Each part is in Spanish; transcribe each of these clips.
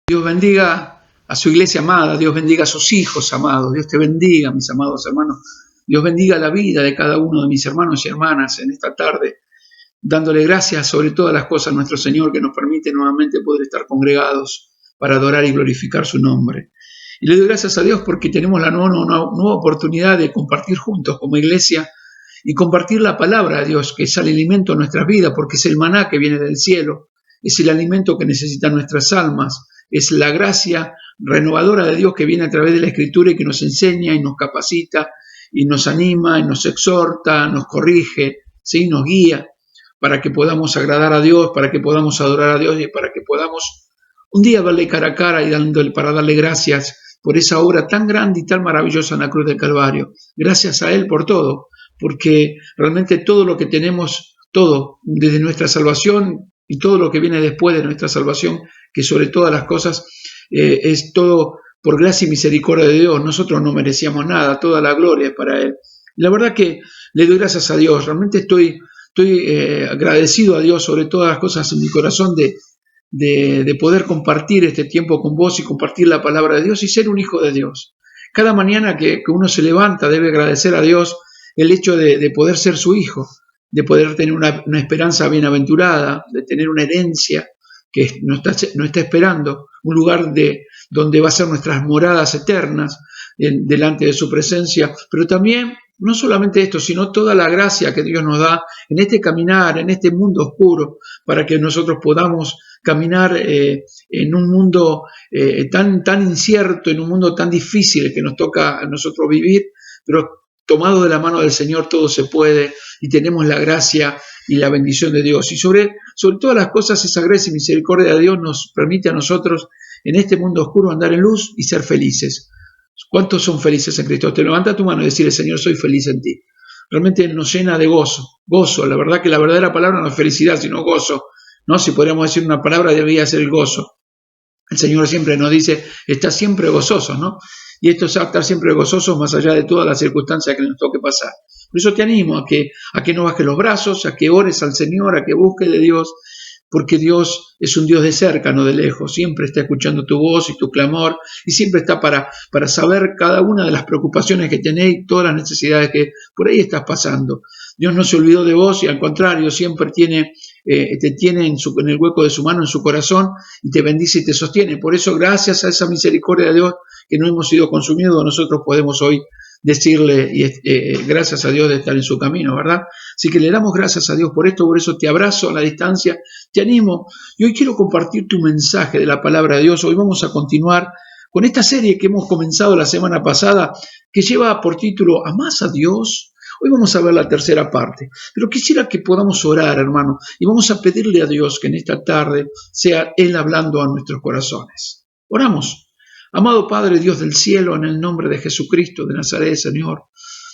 Dios bendiga a su iglesia amada, Dios bendiga a sus hijos amados, Dios te bendiga, mis amados hermanos, Dios bendiga la vida de cada uno de mis hermanos y hermanas en esta tarde, dándole gracias sobre todas las cosas a nuestro Señor que nos permite nuevamente poder estar congregados para adorar y glorificar su nombre. Y le doy gracias a Dios porque tenemos la nueva oportunidad de compartir juntos como iglesia y compartir la palabra de Dios, que es el alimento de nuestras vidas, porque es el maná que viene del cielo, es el alimento que necesitan nuestras almas, es la gracia renovadora de Dios que viene a través de la Escritura y que nos enseña y nos capacita y nos anima y nos exhorta, nos corrige, ¿sí? Nos guía para que podamos agradar a Dios, para que podamos adorar a Dios y para que podamos un día verle cara a cara y para darle gracias por esa obra tan grande y tan maravillosa en la cruz del Calvario. Gracias a Él por todo, porque realmente todo lo que tenemos, todo, desde nuestra salvación y todo lo que viene después de nuestra salvación, que sobre todas las cosas es todo por gracia y misericordia de Dios. Nosotros no merecíamos nada, toda la gloria es para Él. La verdad que le doy gracias a Dios, realmente estoy agradecido a Dios sobre todas las cosas en mi corazón de poder compartir este tiempo con vos y compartir la palabra de Dios y ser un hijo de Dios. Cada mañana que uno se levanta debe agradecer a Dios el hecho de poder ser su hijo, de poder tener una esperanza bienaventurada, de tener una herencia que nos está esperando, un lugar donde va a ser nuestras moradas eternas delante de su presencia, pero también no solamente esto, sino toda la gracia que Dios nos da en este caminar, en este mundo oscuro, para que nosotros podamos caminar en un mundo tan incierto, en un mundo tan difícil que nos toca a nosotros vivir, pero tomado de la mano del Señor todo se puede y tenemos la gracia y la bendición de Dios. Y sobre todas las cosas, esa gracia y misericordia de Dios nos permite a nosotros en este mundo oscuro andar en luz y ser felices. ¿Cuántos son felices en Cristo? Te levanta tu mano y decirle: Señor, soy feliz en ti. Realmente nos llena de gozo. La verdad que la verdadera palabra no es felicidad, sino gozo, ¿no? Si podríamos decir una palabra, debería ser el gozo. El Señor siempre nos dice: está siempre gozoso, ¿no? Y esto es estar siempre gozosos más allá de todas las circunstancias que nos toque pasar. Por eso te animo a que no bajes los brazos, a que ores al Señor, a que busques de Dios, porque Dios es un Dios de cerca, no de lejos. Siempre está escuchando tu voz y tu clamor y siempre está para saber cada una de las preocupaciones que tenéis, todas las necesidades que por ahí estás pasando. Dios no se olvidó de vos y al contrario, siempre te tiene en el hueco de su mano, en su corazón, y te bendice y te sostiene. Por eso, gracias a esa misericordia de Dios que no hemos sido consumidos, nosotros podemos hoy decirle gracias a Dios de estar en su camino, ¿verdad? Así que le damos gracias a Dios por esto, por eso te abrazo a la distancia, te animo, y hoy quiero compartir tu mensaje de la palabra de Dios. Hoy vamos a continuar con esta serie que hemos comenzado la semana pasada, que lleva por título ¿Amás a Dios? Hoy vamos a ver la tercera parte, pero quisiera que podamos orar, hermano, y vamos a pedirle a Dios que en esta tarde sea Él hablando a nuestros corazones. Oramos. Amado Padre, Dios del cielo, en el nombre de Jesucristo de Nazaret, Señor,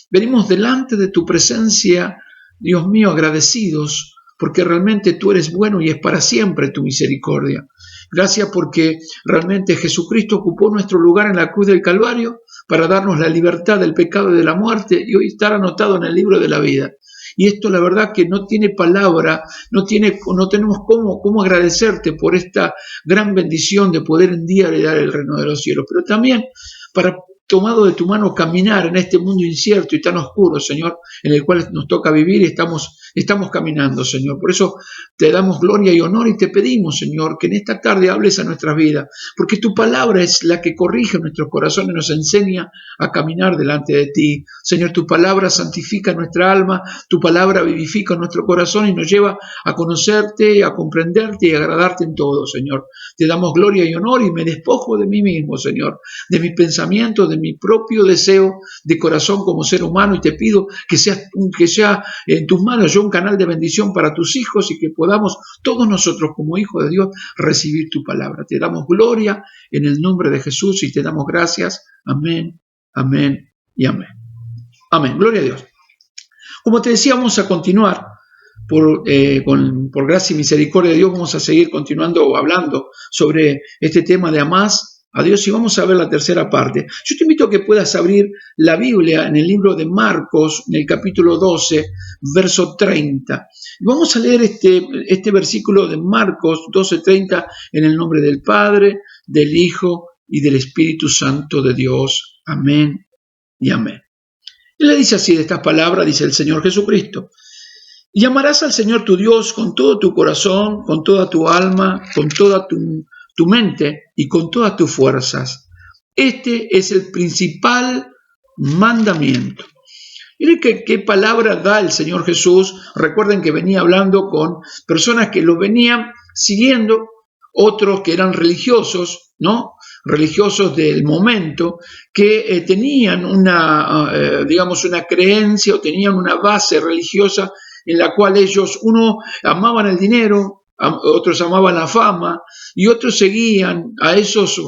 venimos delante de tu presencia, Dios mío, agradecidos, porque realmente tú eres bueno y es para siempre tu misericordia. Gracias porque realmente Jesucristo ocupó nuestro lugar en la cruz del Calvario para darnos la libertad del pecado y de la muerte, y hoy estar anotado en el libro de la vida. Y esto la verdad que no tiene palabra, no tenemos cómo agradecerte por esta gran bendición de poder un día heredar el reino de los cielos, pero también para, tomado de tu mano, caminar en este mundo incierto y tan oscuro, Señor, en el cual nos toca vivir y estamos caminando, Señor. Por eso te damos gloria y honor y te pedimos, Señor, que en esta tarde hables a nuestras vidas, porque tu palabra es la que corrige nuestros corazones, nos enseña a caminar delante de ti. Señor, tu palabra santifica nuestra alma, tu palabra vivifica nuestro corazón y nos lleva a conocerte, a comprenderte y a agradarte en todo, Señor. Te damos gloria y honor y me despojo de mí mismo, Señor, de mis pensamientos, de mi propio deseo de corazón como ser humano, y te pido que sea en tus manos yo un canal de bendición para tus hijos y que podamos todos nosotros como hijos de Dios recibir tu palabra. Te damos gloria en el nombre de Jesús y te damos gracias. Amén, amén y amén. Amén, gloria a Dios. Como te decía, vamos a continuar por gracia y misericordia de Dios. Vamos a seguir continuando hablando sobre este tema de amás a Dios y vamos a ver la tercera parte. Yo te invito a que puedas abrir la Biblia en el libro de Marcos, en el capítulo 12, verso 30. Vamos a leer este versículo de Marcos 12:30 en el nombre del Padre, del Hijo y del Espíritu Santo de Dios. Amén y amén. Él le dice así de estas palabras, dice el Señor Jesucristo: y amarás al Señor tu Dios con todo tu corazón, con toda tu alma, con toda tu mente y con todas tus fuerzas. Este es el principal mandamiento. Miren qué palabra da el Señor Jesús. Recuerden que venía hablando con personas que lo venían siguiendo, otros que eran religiosos, ¿no? Religiosos del momento, que tenían digamos, una creencia o tenían una base religiosa en la cual ellos, uno, amaban el dinero, otros amaban la fama y otros seguían a esos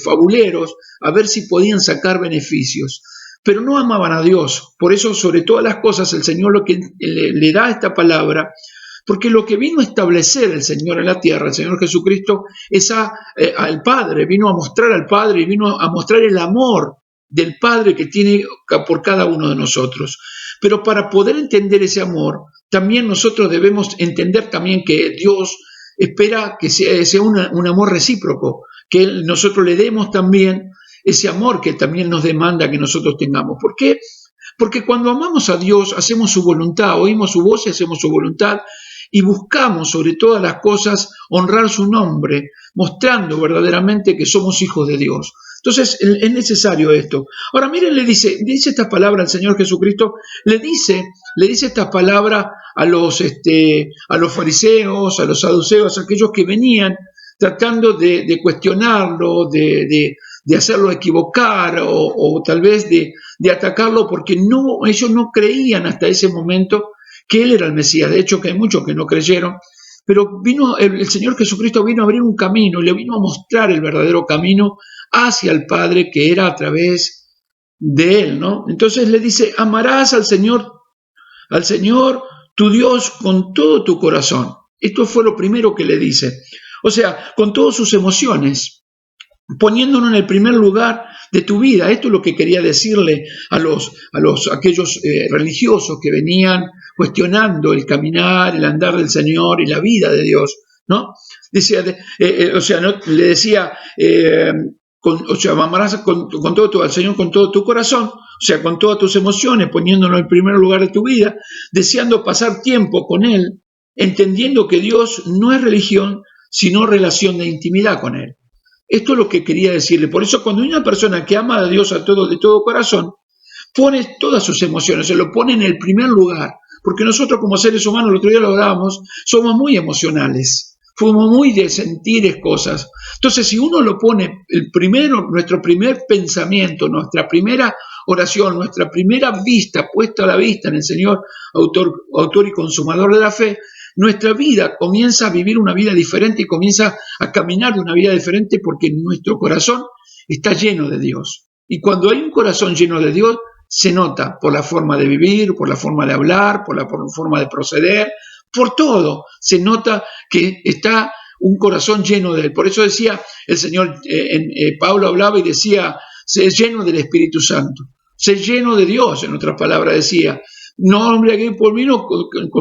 fabuleros a ver si podían sacar beneficios, pero no amaban a Dios. Por eso, sobre todas las cosas, el Señor lo que le da esta palabra, porque lo que vino a establecer el Señor en la tierra, el Señor Jesucristo, es al Padre, vino a mostrar al Padre y vino a mostrar el amor del Padre que tiene por cada uno de nosotros. Pero para poder entender ese amor, también nosotros debemos entender también que Dios espera que sea un amor recíproco, que nosotros le demos también ese amor que también nos demanda que nosotros tengamos. ¿Por qué? Porque cuando amamos a Dios, hacemos su voluntad, oímos su voz y hacemos su voluntad, y buscamos sobre todas las cosas honrar su nombre, mostrando verdaderamente que somos hijos de Dios. Entonces es necesario esto. Ahora miren, dice estas palabras al Señor Jesucristo, le dice estas palabras a los fariseos, a los saduceos, a aquellos que venían tratando de cuestionarlo, de hacerlo equivocar o tal vez de atacarlo, porque ellos no creían hasta ese momento que Él era el Mesías. De hecho, que hay muchos que no creyeron, pero el Señor Jesucristo vino a abrir un camino, le vino a mostrar el verdadero camino hacia el Padre, que era a través de Él, ¿no? Entonces le dice: amarás al Señor tu Dios con todo tu corazón. Esto fue lo primero que le dice. O sea, con todas sus emociones, poniéndolo en el primer lugar de tu vida. Esto es lo que quería decirle a aquellos religiosos que venían cuestionando el caminar, el andar del Señor y la vida de Dios, ¿no? Decía, le decía, amarás con todo al Señor con todo tu corazón, o sea, con todas tus emociones, poniéndolo en el primer lugar de tu vida, deseando pasar tiempo con Él, entendiendo que Dios no es religión, sino relación de intimidad con Él. Esto es lo que quería decirle. Por eso, cuando hay una persona que ama a Dios de todo corazón, pone todas sus emociones, se lo pone en el primer lugar. Porque nosotros como seres humanos, el otro día lo hablábamos, somos muy emocionales, muy de sentir cosas. Entonces, si uno lo pone nuestro primer pensamiento, nuestra primera oración, nuestra primera vista, puesta a la vista en el Señor, autor y consumador de la fe, nuestra vida comienza a vivir una vida diferente y comienza a caminar de una vida diferente, porque nuestro corazón está lleno de Dios. Y cuando hay un corazón lleno de Dios, se nota por la forma de vivir, por la forma de hablar, por la forma de proceder, por todo. Se nota que está un corazón lleno de Él. Por eso decía el Señor, Pablo hablaba y decía: sé lleno del Espíritu Santo, sé lleno de Dios. En otras palabras decía: no embriagué con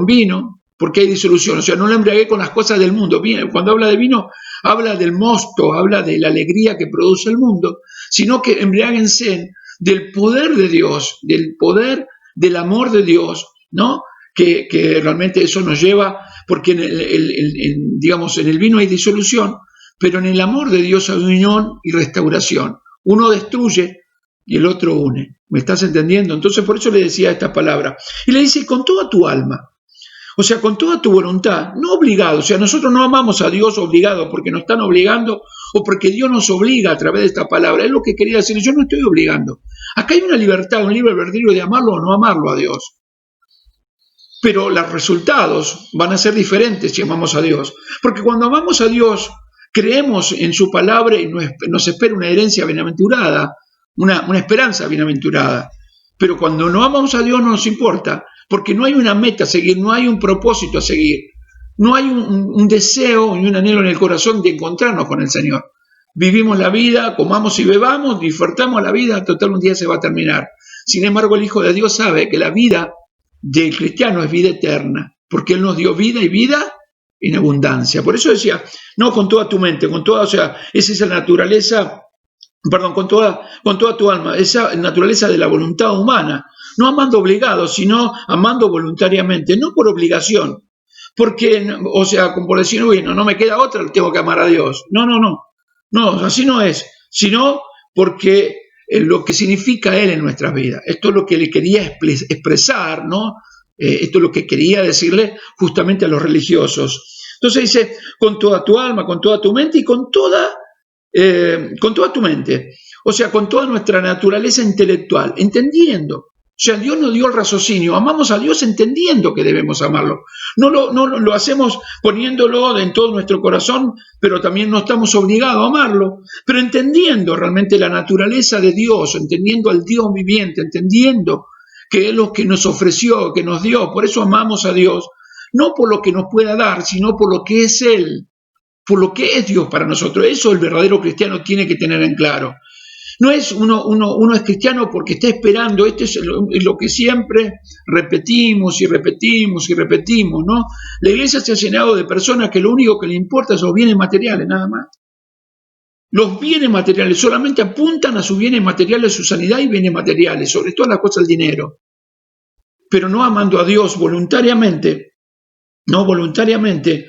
vino, porque hay disolución. O sea, no lo embriagué con las cosas del mundo. Cuando habla de vino, habla del mosto, habla de la alegría que produce el mundo, sino que embriáguense del poder de Dios, del poder del amor de Dios, ¿no? Que realmente eso nos lleva, porque digamos, en el vino hay disolución, pero en el amor de Dios hay unión y restauración. Uno destruye y el otro une. ¿Me estás entendiendo? Entonces, por eso le decía esta palabra. Y le dice: con toda tu alma. O sea, con toda tu voluntad, no obligado. O sea, nosotros no amamos a Dios obligado porque nos están obligando o porque Dios nos obliga a través de esta palabra. Es lo que quería decir: yo no estoy obligando. Acá hay una libertad, un libre albedrío de amarlo o no amarlo a Dios. Pero los resultados van a ser diferentes si amamos a Dios. Porque cuando amamos a Dios, creemos en su palabra y nos espera una herencia bienaventurada, una esperanza bienaventurada. Pero cuando no amamos a Dios no nos importa, porque no hay una meta a seguir, no hay un propósito a seguir, no hay un deseo y un anhelo en el corazón de encontrarnos con el Señor. Vivimos la vida, comamos y bebamos, disfrutamos la vida, total, un día se va a terminar. Sin embargo, el Hijo de Dios sabe que la vida del cristiano es vida eterna, porque Él nos dio vida y vida en abundancia. Por eso decía, no con toda tu mente, con toda, o sea, esa es la naturaleza, perdón, con toda tu alma, esa naturaleza de la voluntad humana, no amando obligado, sino amando voluntariamente, no por obligación, porque, o sea, como por decir, bueno, no me queda otra, tengo que amar a Dios. No, no, no, no, así no es, sino porque lo que significa Él en nuestras vidas. Esto es lo que le quería expresar, ¿no? Esto es lo que quería decirle justamente a los religiosos. Entonces dice, con toda tu alma, con toda tu mente y con toda tu mente. O sea, con toda nuestra naturaleza intelectual, entendiendo. O sea, Dios nos dio el raciocinio. Amamos a Dios entendiendo que debemos amarlo. No lo hacemos poniéndolo en todo nuestro corazón, pero también no estamos obligados a amarlo. Pero entendiendo realmente la naturaleza de Dios, entendiendo al Dios viviente, entendiendo que es lo que nos ofreció, que nos dio. Por eso amamos a Dios, no por lo que nos pueda dar, sino por lo que es Él, por lo que es Dios para nosotros. Eso el verdadero cristiano tiene que tener en claro. No es uno es cristiano porque está esperando, esto es lo que siempre repetimos y repetimos y repetimos, ¿no? La iglesia se ha llenado de personas que lo único que le importa son los bienes materiales, nada más. Los bienes materiales solamente apuntan a sus bienes materiales, su sanidad y bienes materiales, sobre todas las cosas el dinero. Pero no amando a Dios voluntariamente, no voluntariamente,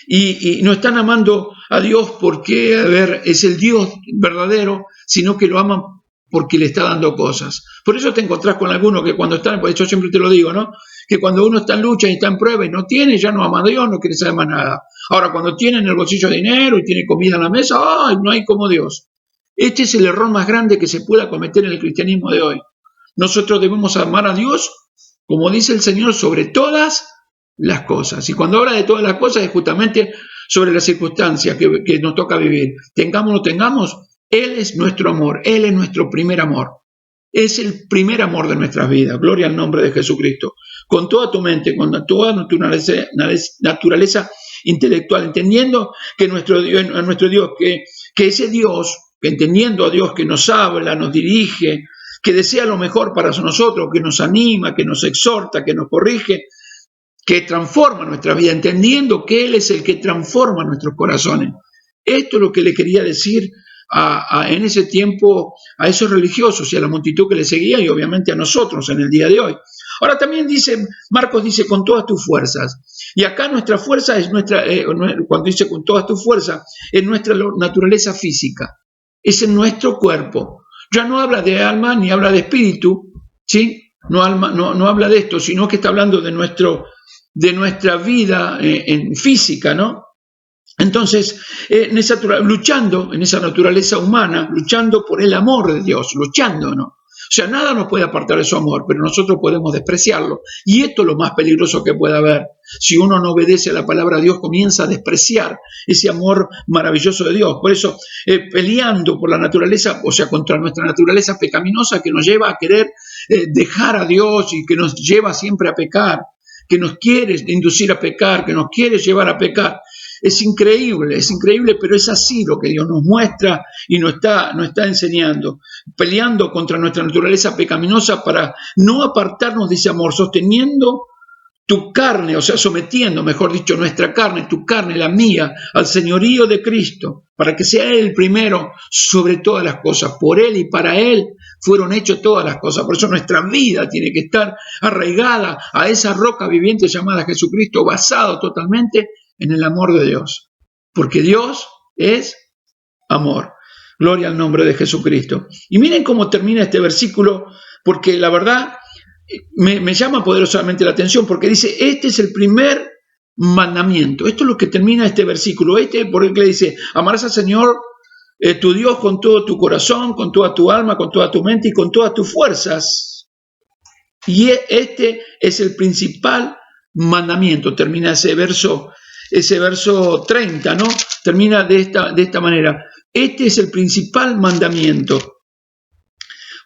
y no están amando a Dios porque, a ver, es el Dios verdadero, sino que lo aman porque le está dando cosas. Por eso te encontrás con algunos que cuando están, pues yo siempre te lo digo, ¿no? Que cuando uno está en lucha y está en prueba y no tiene, ya no ama a Dios, no quiere saber más nada. Ahora, cuando tiene en el bolsillo dinero y tiene comida en la mesa, ¡ay! No hay como Dios. Este es el error más grande que se pueda cometer en el cristianismo de hoy. Nosotros debemos amar a Dios, como dice el Señor, sobre todas las cosas. Y cuando habla de todas las cosas es justamente sobre las circunstancias que nos toca vivir. Tengamos o no tengamos, Él es nuestro amor, Él es nuestro primer amor. Es el primer amor de nuestras vidas. Gloria al nombre de Jesucristo. Con toda tu mente, con toda naturaleza intelectual, entendiendo que nuestro Dios, que ese Dios, que entendiendo a Dios que nos habla, nos dirige, que desea lo mejor para nosotros, que nos anima, que nos exhorta, que nos corrige, que transforma nuestra vida, entendiendo que Él es el que transforma nuestros corazones. Esto es lo que le quería decir en ese tiempo a esos religiosos y a la multitud que le seguía y obviamente a nosotros en el día de hoy. Ahora también dice, Marcos dice con todas tus fuerzas. Y acá nuestra fuerza es cuando dice con todas tus fuerzas, es nuestra naturaleza física, es en nuestro cuerpo. Ya no habla de alma ni habla de espíritu, ¿sí? No habla de esto, sino que está hablando de nuestra vida en física, ¿no? Entonces, luchando en esa naturaleza humana, luchando por el amor de Dios, luchando, ¿no? O sea, nada nos puede apartar de su amor, pero nosotros podemos despreciarlo. Y esto es lo más peligroso que puede haber. Si uno no obedece a la palabra de Dios, comienza a despreciar ese amor maravilloso de Dios. Por eso, peleando por la naturaleza, o sea, contra nuestra naturaleza pecaminosa que nos lleva a querer dejar a Dios y que nos lleva siempre a pecar, que nos quiere inducir a pecar, que nos quiere llevar a pecar. Es increíble, pero es así lo que Dios nos muestra y nos está enseñando, peleando contra nuestra naturaleza pecaminosa para no apartarnos de ese amor, sosteniendo tu carne, o sea, sometiendo, mejor dicho, nuestra carne, tu carne, la mía, al señorío de Cristo, para que sea Él el primero sobre todas las cosas. Por Él y para Él fueron hechas todas las cosas. Por eso nuestra vida tiene que estar arraigada a esa roca viviente llamada Jesucristo, basado totalmente en el amor de Dios. Porque Dios es amor. Gloria al nombre de Jesucristo. Y miren cómo termina este versículo, porque la verdad me llama poderosamente la atención, porque dice, este es el primer mandamiento. Esto es lo que termina este versículo. Porque le dice, amarás al Señor tu Dios con todo tu corazón, con toda tu alma, con toda tu mente y con todas tus fuerzas. Y este es el principal mandamiento. Termina ese verso 30, ¿no? Termina de esta manera. Este es el principal mandamiento.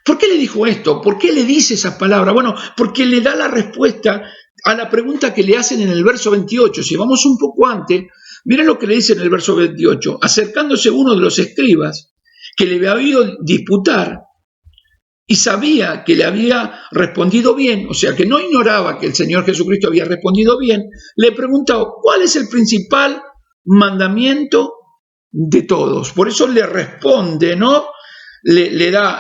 ¿Por qué le dijo esto? ¿Por qué le dice esas palabras? Bueno, porque le da la respuesta a la pregunta que le hacen en el verso 28. Si vamos un poco antes, miren lo que le dice en el verso 28. Acercándose uno de los escribas que le había oído disputar, y sabía que le había respondido bien, o sea que no ignoraba que el Señor Jesucristo había respondido bien, le preguntó, ¿cuál es el principal mandamiento de todos? Por eso le responde, ¿no? Le da,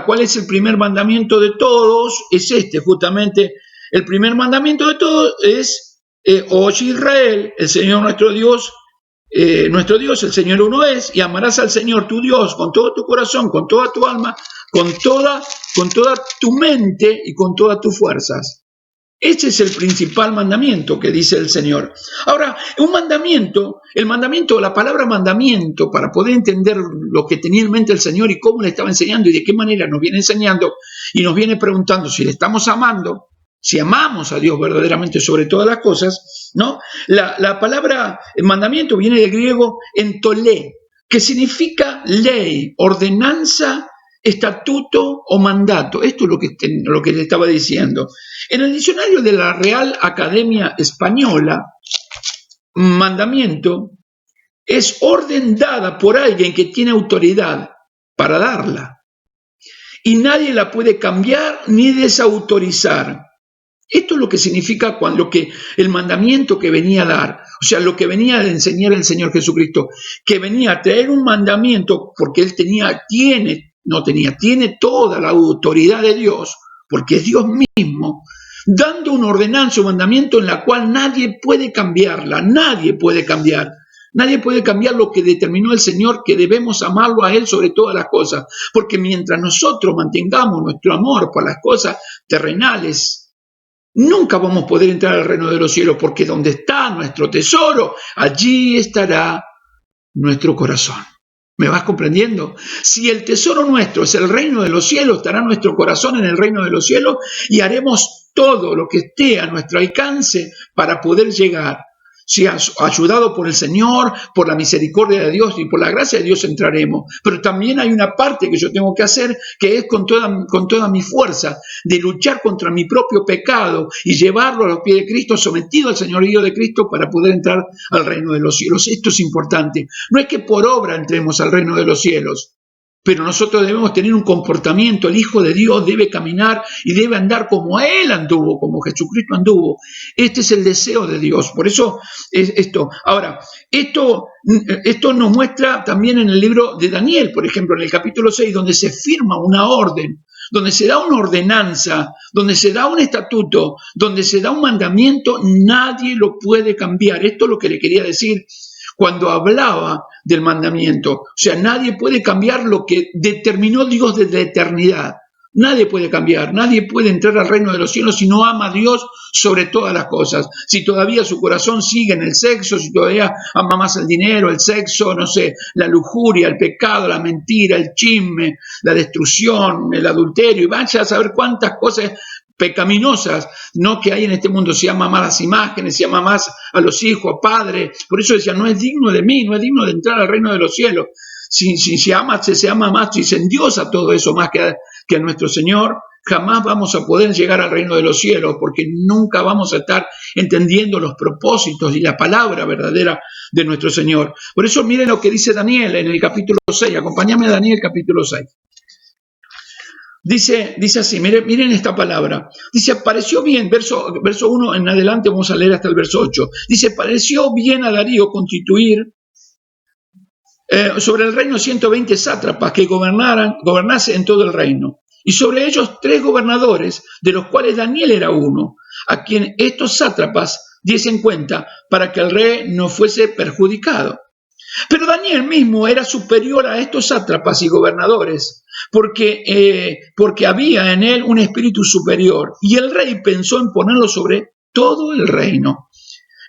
¿cuál es el primer mandamiento de todos? Es este, justamente, el primer mandamiento de todos es, oye Israel, el Señor nuestro Dios, el Señor uno es, y amarás al Señor tu Dios con todo tu corazón, con toda tu alma, con toda tu mente y con todas tus fuerzas. Ese es el principal mandamiento que dice el Señor. Ahora, un mandamiento, la palabra mandamiento, para poder entender lo que tenía en mente el Señor y cómo le estaba enseñando y de qué manera nos viene enseñando y nos viene preguntando si le estamos amando, si amamos a Dios verdaderamente sobre todas las cosas, ¿no? La palabra mandamiento viene del griego entolé, que significa ley, ordenanza, estatuto o mandato. Esto es lo que le estaba diciendo. En el diccionario de la Real Academia Española, mandamiento es orden dada por alguien que tiene autoridad para darla. Y nadie la puede cambiar ni desautorizar. Esto es lo que significa el mandamiento que venía a dar, o sea, lo que venía a enseñar el Señor Jesucristo, que venía a traer un mandamiento porque Él tiene toda la autoridad de Dios, porque es Dios mismo, dando una ordenanza, un mandamiento en la cual nadie puede cambiarla, nadie puede cambiar lo que determinó el Señor, que debemos amarlo a Él sobre todas las cosas, porque mientras nosotros mantengamos nuestro amor por las cosas terrenales, nunca vamos a poder entrar al reino de los cielos, porque donde está nuestro tesoro, allí estará nuestro corazón. ¿Me vas comprendiendo? Si el tesoro nuestro es el reino de los cielos, estará nuestro corazón en el reino de los cielos y haremos todo lo que esté a nuestro alcance para poder llegar. Si ayudado por el Señor, por la misericordia de Dios y por la gracia de Dios entraremos. Pero también hay una parte que yo tengo que hacer, que es con toda mi fuerza, de luchar contra mi propio pecado y llevarlo a los pies de Cristo, sometido al señorío de Cristo para poder entrar al reino de los cielos. Esto es importante. No es que por obra entremos al reino de los cielos, pero nosotros debemos tener un comportamiento. El Hijo de Dios debe caminar y debe andar como Él anduvo, como Jesucristo anduvo. Este es el deseo de Dios. Por eso es esto. Ahora, esto nos muestra también en el libro de Daniel, por ejemplo, en el capítulo 6, donde se firma una orden, donde se da una ordenanza, donde se da un estatuto, donde se da un mandamiento, nadie lo puede cambiar. Esto es lo que le quería decir cuando hablaba del mandamiento. O sea, nadie puede cambiar lo que determinó Dios desde la eternidad. Nadie puede cambiar, nadie puede entrar al reino de los cielos si no ama a Dios sobre todas las cosas. Si todavía su corazón sigue en el sexo, si todavía ama más el dinero, el sexo, no sé, la lujuria, el pecado, la mentira, el chisme, la destrucción, el adulterio, y vaya a saber cuántas cosas pecaminosas, ¿no?, que hay en este mundo. Se ama más las imágenes, se ama más a los hijos, a padres. Por eso decía, no es digno de mí, no es digno de entrar al reino de los cielos. Si se ama más, si se endiosa todo eso más que a nuestro Señor, jamás vamos a poder llegar al reino de los cielos, porque nunca vamos a estar entendiendo los propósitos y la palabra verdadera de nuestro Señor. Por eso miren lo que dice Daniel en el capítulo 6. Acompáñame a Daniel capítulo 6. Dice así, miren esta palabra. Dice, pareció bien, verso 1 en adelante, vamos a leer hasta el verso 8. Dice, pareció bien a Darío constituir sobre el reino 120 sátrapas que gobernase en todo el reino. Y sobre ellos 3 gobernadores, de los cuales Daniel era uno, a quien estos sátrapas diesen cuenta para que el rey no fuese perjudicado. Pero Daniel mismo era superior a estos sátrapas y gobernadores, porque había en él un espíritu superior, y el rey pensó en ponerlo sobre todo el reino.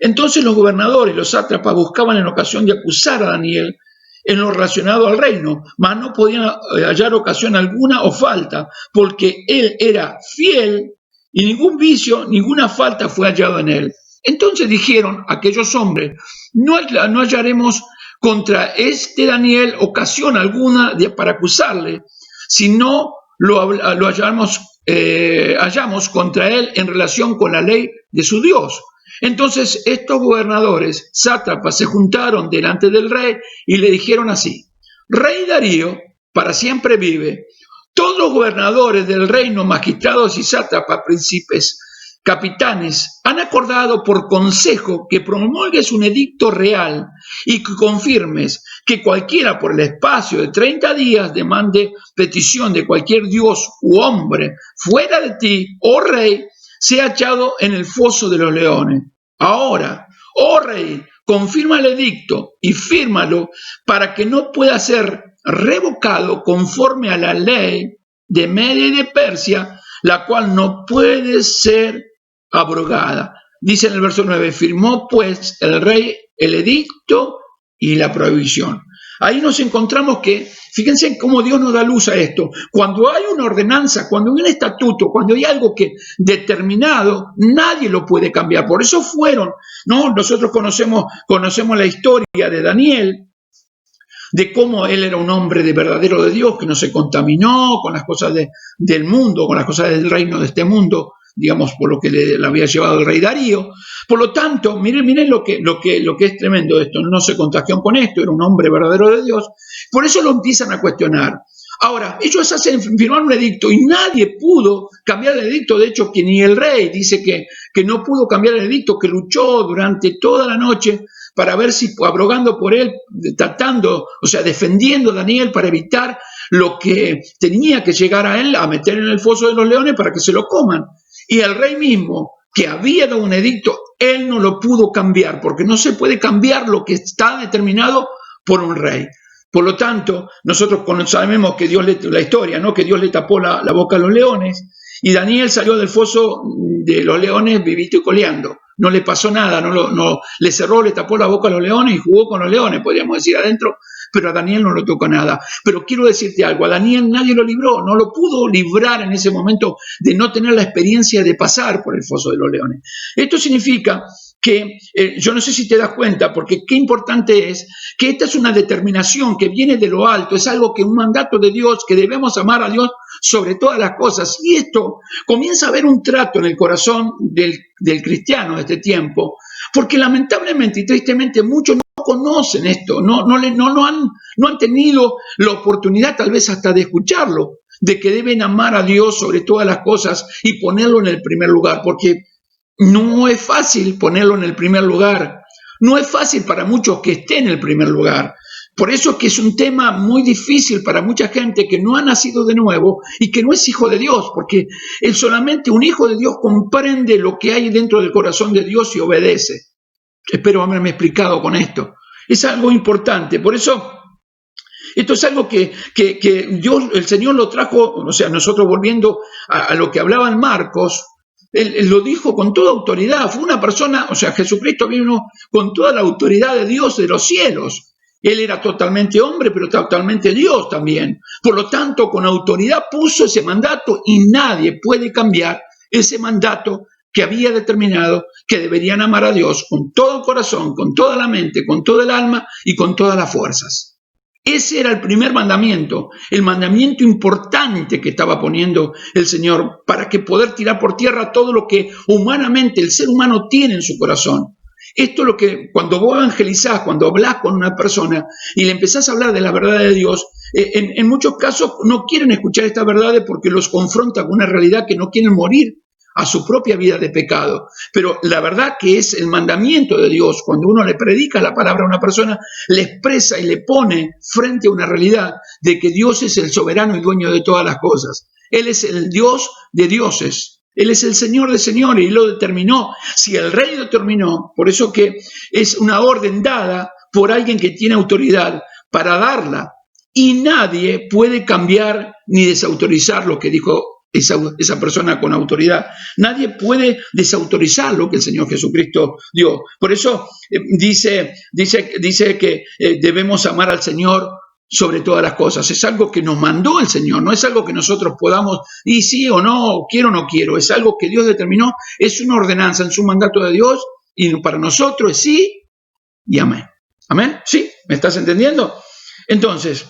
Entonces los gobernadores, los sátrapas, buscaban en ocasión de acusar a Daniel en lo relacionado al reino, mas no podían hallar ocasión alguna o falta, porque él era fiel y ningún vicio, ninguna falta fue hallado en él. Entonces dijeron aquellos hombres, no hallaremos contra este Daniel ocasión alguna para acusarle, si no lo hallamos contra él en relación con la ley de su Dios. Entonces estos gobernadores, sátrapas, se juntaron delante del rey y le dijeron así: Rey Darío, para siempre vive. Todos los gobernadores del reino, magistrados y sátrapas, príncipes, capitanes, han acordado por consejo que promulgues un edicto real y que confirmes que cualquiera por el espacio de 30 días demande petición de cualquier dios u hombre fuera de ti, oh rey, sea echado en el foso de los leones. Ahora, oh rey, confirma el edicto y fírmalo para que no pueda ser revocado conforme a la ley de Media y de Persia, la cual no puede ser abrogada. Dice en el verso 9, firmó pues el rey el edicto y la prohibición. Ahí nos encontramos que, fíjense cómo Dios nos da luz a esto. Cuando hay una ordenanza, cuando hay un estatuto, cuando hay algo que determinado, nadie lo puede cambiar. Por eso fueron, ¿no? Nosotros conocemos la historia de Daniel, de cómo él era un hombre de verdadero de Dios, que no se contaminó con las cosas del mundo, con las cosas del reino de este mundo, digamos, por lo que le había llevado el rey Darío. Por lo tanto, miren lo que es tremendo esto, no se contagió con esto, era un hombre verdadero de Dios, por eso lo empiezan a cuestionar. Ahora, ellos firmaron un edicto y nadie pudo cambiar el edicto, de hecho, que ni el rey dice que no pudo cambiar el edicto, que luchó durante toda la noche para ver si, abrogando por él, tratando, o sea, defendiendo a Daniel para evitar lo que tenía que llegar a él, a meter en el foso de los leones para que se lo coman. Y el rey mismo, que había dado un edicto, él no lo pudo cambiar, porque no se puede cambiar lo que está determinado por un rey. Por lo tanto, nosotros sabemos que la historia, ¿no? Que Dios le tapó la boca a los leones, y Daniel salió del foso de los leones vivito y coleando. No le pasó nada, no le cerró, le tapó la boca a los leones y jugó con los leones, podríamos decir, adentro, pero a Daniel no lo tocó nada. Pero quiero decirte algo, a Daniel nadie lo libró, no lo pudo librar en ese momento de no tener la experiencia de pasar por el foso de los leones. Esto significa que, yo no sé si te das cuenta, porque qué importante es que esta es una determinación que viene de lo alto, es algo que un mandato de Dios, que debemos amar a Dios sobre todas las cosas. Y esto comienza a haber un trato en el corazón del cristiano de este tiempo, porque lamentablemente y tristemente muchos no conocen esto, no han tenido la oportunidad tal vez hasta de escucharlo, de que deben amar a Dios sobre todas las cosas y ponerlo en el primer lugar, porque no es fácil ponerlo en el primer lugar, no es fácil para muchos que esté en el primer lugar. Por eso que es un tema muy difícil para mucha gente que no ha nacido de nuevo y que no es hijo de Dios, porque solamente un hijo de Dios comprende lo que hay dentro del corazón de Dios y obedece. Espero haberme explicado con esto. Es algo importante, por eso esto es algo que Dios, el Señor lo trajo, o sea, nosotros volviendo a lo que hablaba en Marcos, él lo dijo con toda autoridad, fue una persona, o sea, Jesucristo vino con toda la autoridad de Dios de los cielos. Él era totalmente hombre, pero totalmente Dios también. Por lo tanto, con autoridad puso ese mandato y nadie puede cambiar ese mandato que había determinado que deberían amar a Dios con todo el corazón, con toda la mente, con toda el alma y con todas las fuerzas. Ese era el primer mandamiento, el mandamiento importante que estaba poniendo el Señor para que poder tirar por tierra todo lo que humanamente el ser humano tiene en su corazón. Esto es lo que cuando vos evangelizás, cuando hablás con una persona y le empezás a hablar de la verdad de Dios, en muchos casos no quieren escuchar estas verdades porque los confronta con una realidad que no quieren morir a su propia vida de pecado. Pero la verdad que es el mandamiento de Dios, cuando uno le predica la palabra a una persona, le expresa y le pone frente a una realidad de que Dios es el soberano y dueño de todas las cosas. Él es el Dios de dioses. Él es el Señor de señores y lo determinó. Si el rey lo determinó, por eso que es una orden dada por alguien que tiene autoridad para darla. Y nadie puede cambiar ni desautorizar lo que dijo esa persona con autoridad. Nadie puede desautorizar lo que el Señor Jesucristo dio. Por eso dice que debemos amar al Señor sobre todas las cosas. Es algo que nos mandó el Señor, no es algo que nosotros podamos, y sí o no, quiero o no quiero, es algo que Dios determinó, es una ordenanza en su mandato de Dios, y para nosotros es sí y amén. ¿Amén? ¿Sí? ¿Me estás entendiendo? Entonces,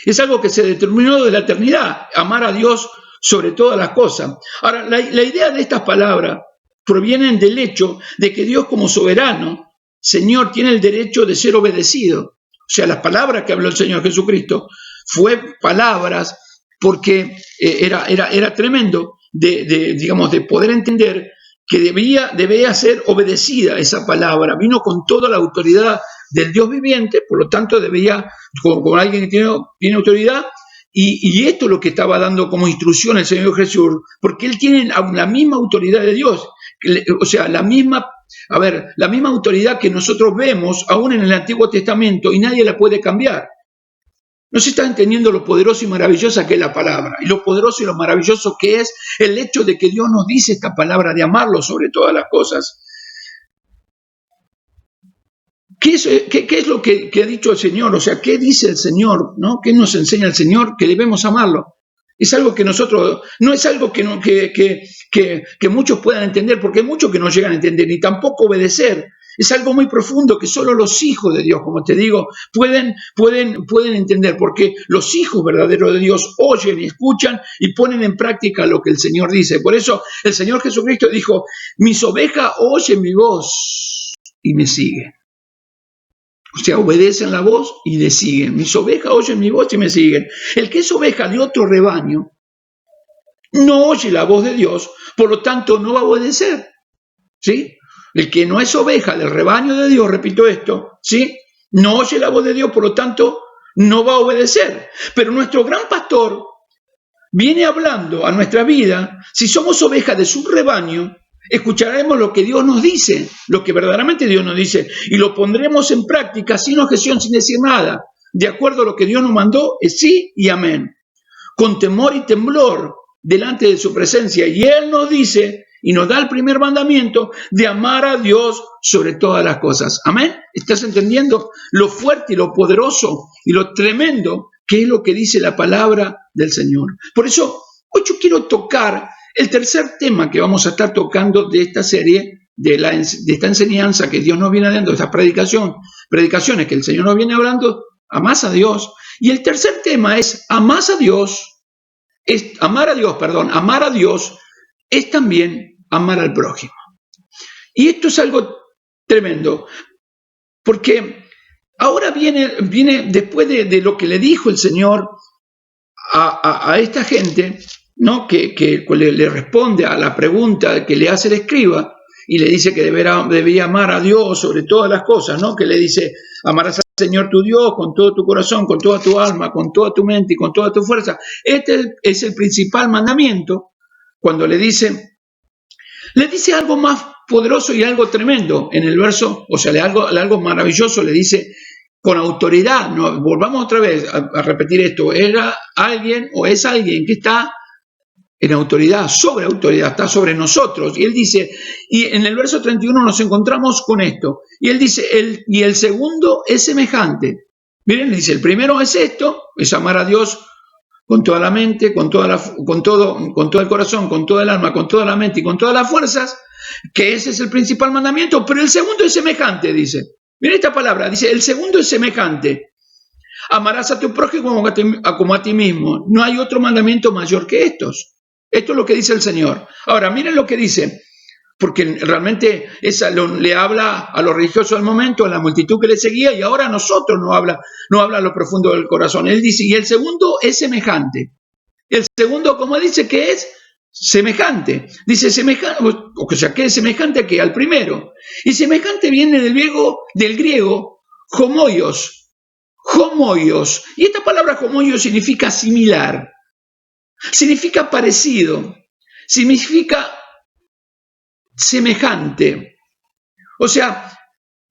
es algo que se determinó de la eternidad, amar a Dios sobre todas las cosas. Ahora, la idea de estas palabras provienen del hecho de que Dios como soberano, Señor, tiene el derecho de ser obedecido. O sea, las palabras que habló el Señor Jesucristo fue palabras porque era tremendo digamos, de poder entender que debía ser obedecida esa palabra. Vino con toda la autoridad del Dios viviente, por lo tanto debía, con alguien que tiene autoridad, y esto es lo que estaba dando como instrucción el Señor Jesús, porque Él tiene la misma autoridad de Dios, o sea, la misma autoridad que nosotros vemos aún en el Antiguo Testamento, y nadie la puede cambiar. No se está entendiendo lo poderoso y maravillosa que es la palabra, y lo poderoso y lo maravilloso que es el hecho de que Dios nos dice esta palabra de amarlo sobre todas las cosas. ¿Qué es lo que ha dicho el Señor? O sea, ¿qué dice el Señor? ¿No? ¿Qué nos enseña el Señor? Que debemos amarlo. Es algo que nosotros, no es algo que muchos puedan entender, porque hay muchos que no llegan a entender, ni tampoco obedecer. Es algo muy profundo que solo los hijos de Dios, como te digo, pueden entender, porque los hijos verdaderos de Dios oyen y escuchan y ponen en práctica lo que el Señor dice. Por eso el Señor Jesucristo dijo, mis ovejas oyen mi voz y me siguen. O sea, obedecen la voz y le siguen. Mis ovejas oyen mi voz y me siguen. El que es oveja de otro rebaño no oye la voz de Dios, por lo tanto no va a obedecer. ¿Sí? El que no es oveja del rebaño de Dios, repito esto, ¿sí? No oye la voz de Dios, por lo tanto no va a obedecer. Pero nuestro gran pastor viene hablando a nuestra vida. Si somos ovejas de su rebaño, escucharemos lo que Dios nos dice, lo que verdaderamente Dios nos dice, y lo pondremos en práctica sin objeción, sin decir nada. De acuerdo a lo que Dios nos mandó, es sí y amén. Con temor y temblor delante de su presencia. Y Él nos dice y nos da el primer mandamiento de amar a Dios sobre todas las cosas. Amén. ¿Estás entendiendo lo fuerte y lo poderoso y lo tremendo que es lo que dice la palabra del Señor? Por eso, hoy yo quiero tocar el tercer tema que vamos a estar tocando de esta serie, de esta enseñanza que Dios nos viene dando, de estas predicaciones que el Señor nos viene hablando, amás a Dios. Y el tercer tema es amar a Dios es también amar al prójimo. Y esto es algo tremendo, porque ahora viene después de lo que le dijo el Señor a esta gente, ¿no? que le responde a la pregunta que le hace el escriba y le dice que debía amar a Dios sobre todas las cosas, ¿no? Que le dice, amarás al Señor tu Dios con todo tu corazón, con toda tu alma, con toda tu mente y con toda tu fuerza. Este es el principal mandamiento. Cuando le dice algo más poderoso y algo tremendo en el verso, o sea, algo maravilloso, le dice con autoridad. No, volvamos otra vez a repetir esto. Era alguien o es alguien que está en autoridad, está sobre nosotros. Y él dice, y en el verso 31 nos encontramos con esto. Y él dice, y el segundo es semejante. Miren, dice, el primero es esto, es amar a Dios con toda la mente, con todo el corazón, con toda el alma, con toda la mente y con todas las fuerzas, que ese es el principal mandamiento. Pero el segundo es semejante, dice. Miren esta palabra, dice, el segundo es semejante. Amarás a tu prójimo como a ti mismo. No hay otro mandamiento mayor que estos. Esto es lo que dice el Señor. Ahora, miren lo que dice, porque realmente le habla a los religiosos del momento, a la multitud que le seguía, y ahora a nosotros no habla a lo profundo del corazón. Él dice, y el segundo es semejante. El segundo, como dice, que es semejante. Dice semejante, o sea, que es semejante a qué? Al primero. Y semejante viene del griego, homoios. Homoios. Y esta palabra homoios significa similar. Significa parecido, significa semejante. O sea,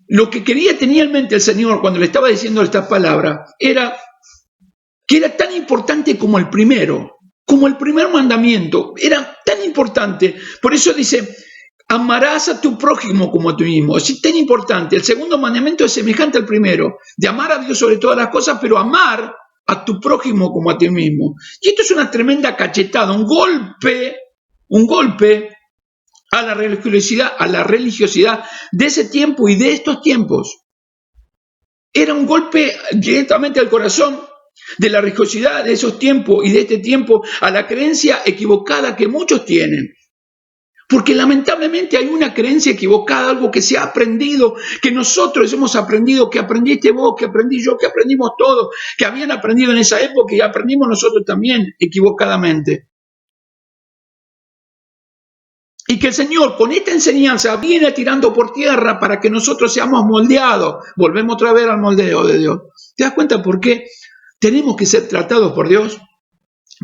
lo que tenía en mente el Señor cuando le estaba diciendo esta palabra era que era tan importante como el primero, como el primer mandamiento, era tan importante. Por eso dice, amarás a tu prójimo como a ti mismo. Es tan importante. El segundo mandamiento es semejante al primero, de amar a Dios sobre todas las cosas, pero amar a tu prójimo como a ti mismo. Y esto es una tremenda cachetada, un golpe a la religiosidad de ese tiempo y de estos tiempos. Era un golpe directamente al corazón de la religiosidad de esos tiempos y de este tiempo, a la creencia equivocada que muchos tienen. Porque lamentablemente hay una creencia equivocada, algo que se ha aprendido, que nosotros hemos aprendido, que aprendiste vos, que aprendí yo, que aprendimos todos, que habían aprendido en esa época y aprendimos nosotros también equivocadamente. Y que el Señor con esta enseñanza viene tirando por tierra para que nosotros seamos moldeados. Volvemos otra vez al moldeo de Dios. ¿Te das cuenta por qué tenemos que ser tratados por Dios?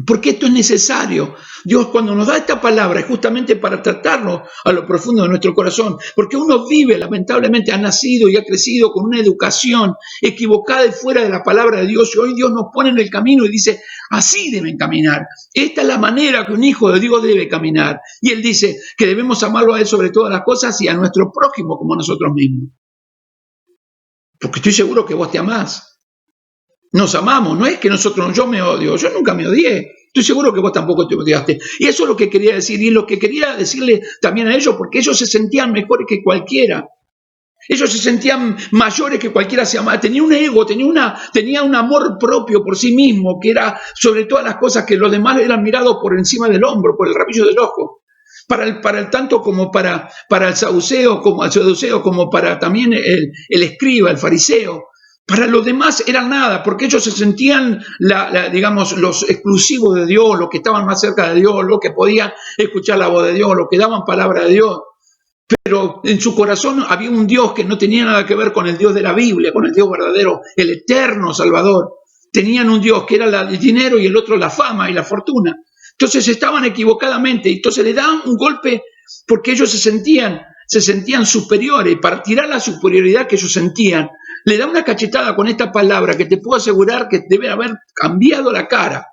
Porque esto es necesario. Dios cuando nos da esta palabra es justamente para tratarnos a lo profundo de nuestro corazón. Porque uno vive, lamentablemente, ha nacido y ha crecido con una educación equivocada y fuera de la palabra de Dios. Y hoy Dios nos pone en el camino y dice, así deben caminar. Esta es la manera que un hijo de Dios debe caminar. Y Él dice que debemos amarlo a Él sobre todas las cosas y a nuestro prójimo como a nosotros mismos. Porque estoy seguro que vos te amás. Nos amamos, no es que nosotros, yo me odio, yo nunca me odié. Estoy seguro que vos tampoco te odiaste. Y eso es lo que quería decir, y lo que quería decirle también a ellos, porque ellos se sentían mejores que cualquiera. Ellos se sentían mayores que cualquiera se amaba. Tenía un ego, tenía un amor propio por sí mismo, que era sobre todas las cosas que los demás eran mirados por encima del hombro, por el rabillo del ojo. Para el tanto como para el saduceo, como para también el escriba, el fariseo. Para los demás eran nada, porque ellos se sentían, digamos, los exclusivos de Dios, los que estaban más cerca de Dios, los que podían escuchar la voz de Dios, los que daban palabra de Dios. Pero en su corazón había un Dios que no tenía nada que ver con el Dios de la Biblia, con el Dios verdadero, el eterno Salvador. Tenían un Dios que era el dinero y el otro la fama y la fortuna. Entonces estaban equivocadamente, entonces le daban un golpe porque ellos se sentían superiores. Para tirar la superioridad que ellos sentían, le da una cachetada con esta palabra que te puedo asegurar que debe haber cambiado la cara.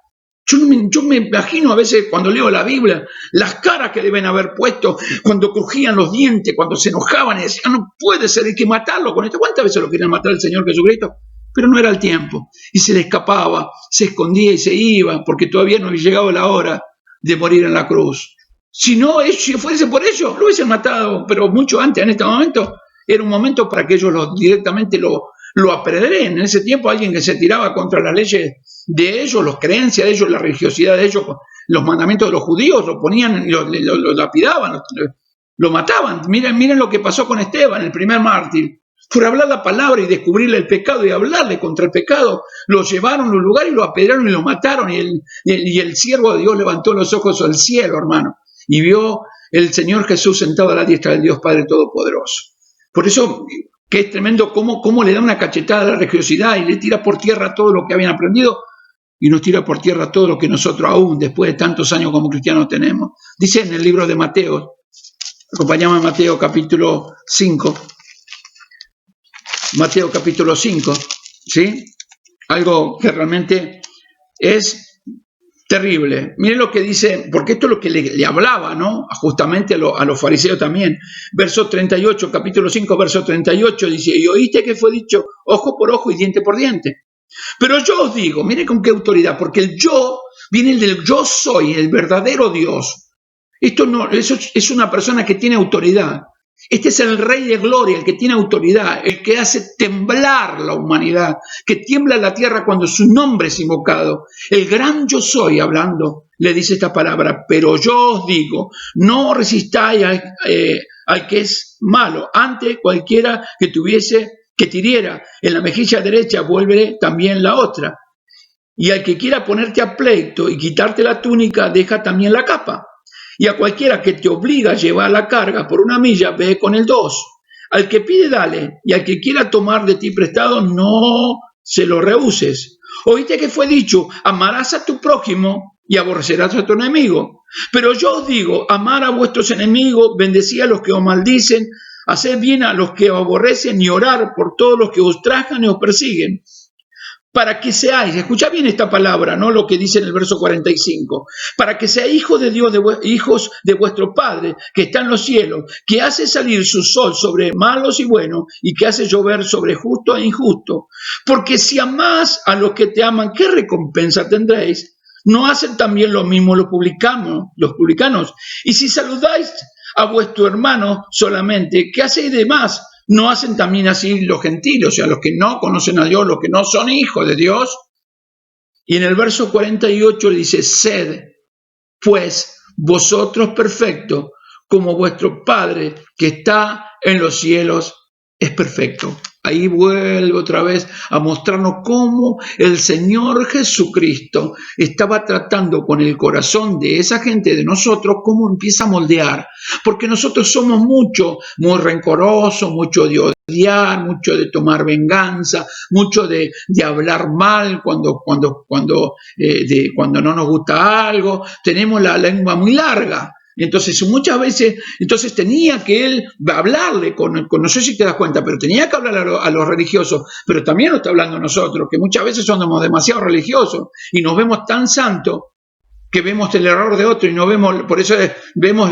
Yo me imagino a veces cuando leo la Biblia, las caras que deben haber puesto cuando crujían los dientes, cuando se enojaban y decían, no puede ser, hay que matarlo con esto. ¿Cuántas veces lo querían matar el Señor Jesucristo? Pero no era el tiempo. Y se le escapaba, se escondía y se iba, porque todavía no había llegado la hora de morir en la cruz. Si fuese por ellos, lo hubiesen matado, pero mucho antes, en este momento, era un momento para que ellos directamente lo apedreen. En ese tiempo alguien que se tiraba contra las leyes de ellos, las creencias de ellos, la religiosidad de ellos, los mandamientos de los judíos, lo ponían, lo lapidaban, lo mataban. Miren lo que pasó con Esteban, el primer mártir. Por hablar la palabra y descubrirle el pecado y hablarle contra el pecado, lo llevaron a un lugar y lo apedrearon y lo mataron. Y el siervo de Dios levantó los ojos al cielo, hermano, y vio el Señor Jesús sentado a la diestra del Dios Padre Todopoderoso. Por eso que es tremendo cómo le da una cachetada a la religiosidad y le tira por tierra todo lo que habían aprendido y nos tira por tierra todo lo que nosotros aún, después de tantos años como cristianos, tenemos. Dice en el libro de Mateo, acompañamos a Mateo capítulo 5, Mateo capítulo 5, ¿sí? Algo que realmente es terrible. Miren lo que dice, porque esto es lo que le hablaba, ¿no? Justamente a los fariseos también. Verso 38, capítulo 5, verso 38, dice, y oíste que fue dicho ojo por ojo y diente por diente. Pero yo os digo, miren con qué autoridad, porque el yo viene del yo soy, el verdadero Dios. Eso es una persona que tiene autoridad. Este es el Rey de Gloria, el que tiene autoridad, el que hace temblar la humanidad, que tiembla la tierra cuando su nombre es invocado. El gran yo soy, hablando, le dice esta palabra, pero yo os digo, no resistáis al que es malo. Antes cualquiera que tiriera en la mejilla derecha, vuelve también la otra. Y al que quiera ponerte a pleito y quitarte la túnica, deja también la capa. Y a cualquiera que te obliga a llevar la carga por 1 milla, ve con el 2. Al que pide, dale, y al que quiera tomar de ti prestado, no se lo rehuses. Oíste que fue dicho, amarás a tu prójimo y aborrecerás a tu enemigo. Pero yo os digo, amar a vuestros enemigos, bendecid a los que os maldicen, haced bien a los que os aborrecen y orar por todos los que os ultrajan y os persiguen. Para que seáis, escucha bien esta palabra, ¿no? Lo que dice en el verso 45, para que seáis hijos de Dios, hijos de vuestro Padre que está en los cielos, que hace salir su sol sobre malos y buenos y que hace llover sobre justo e injusto. Porque si amás a los que te aman, ¿qué recompensa tendréis? ¿No hacen también lo mismo los publicanos? Y si saludáis a vuestro hermano solamente, ¿qué hacéis de más? ¿No hacen también así los gentiles, o sea, los que no conocen a Dios, los que no son hijos de Dios? Y en el verso 48 le dice, sed, pues, vosotros perfectos, como vuestro Padre que está en los cielos es perfecto. Ahí vuelve otra vez a mostrarnos cómo el Señor Jesucristo estaba tratando con el corazón de esa gente, de nosotros, cómo empieza a moldear. Porque nosotros somos muy rencorosos, mucho de odiar, mucho de tomar venganza, mucho de hablar mal cuando no nos gusta algo. Tenemos la lengua muy larga. Entonces, muchas veces, tenía que él hablarle no sé si te das cuenta, pero tenía que hablar a los religiosos, pero también lo está hablando a nosotros, que muchas veces somos demasiado religiosos y nos vemos tan santos que vemos el error de otro y no vemos, por eso vemos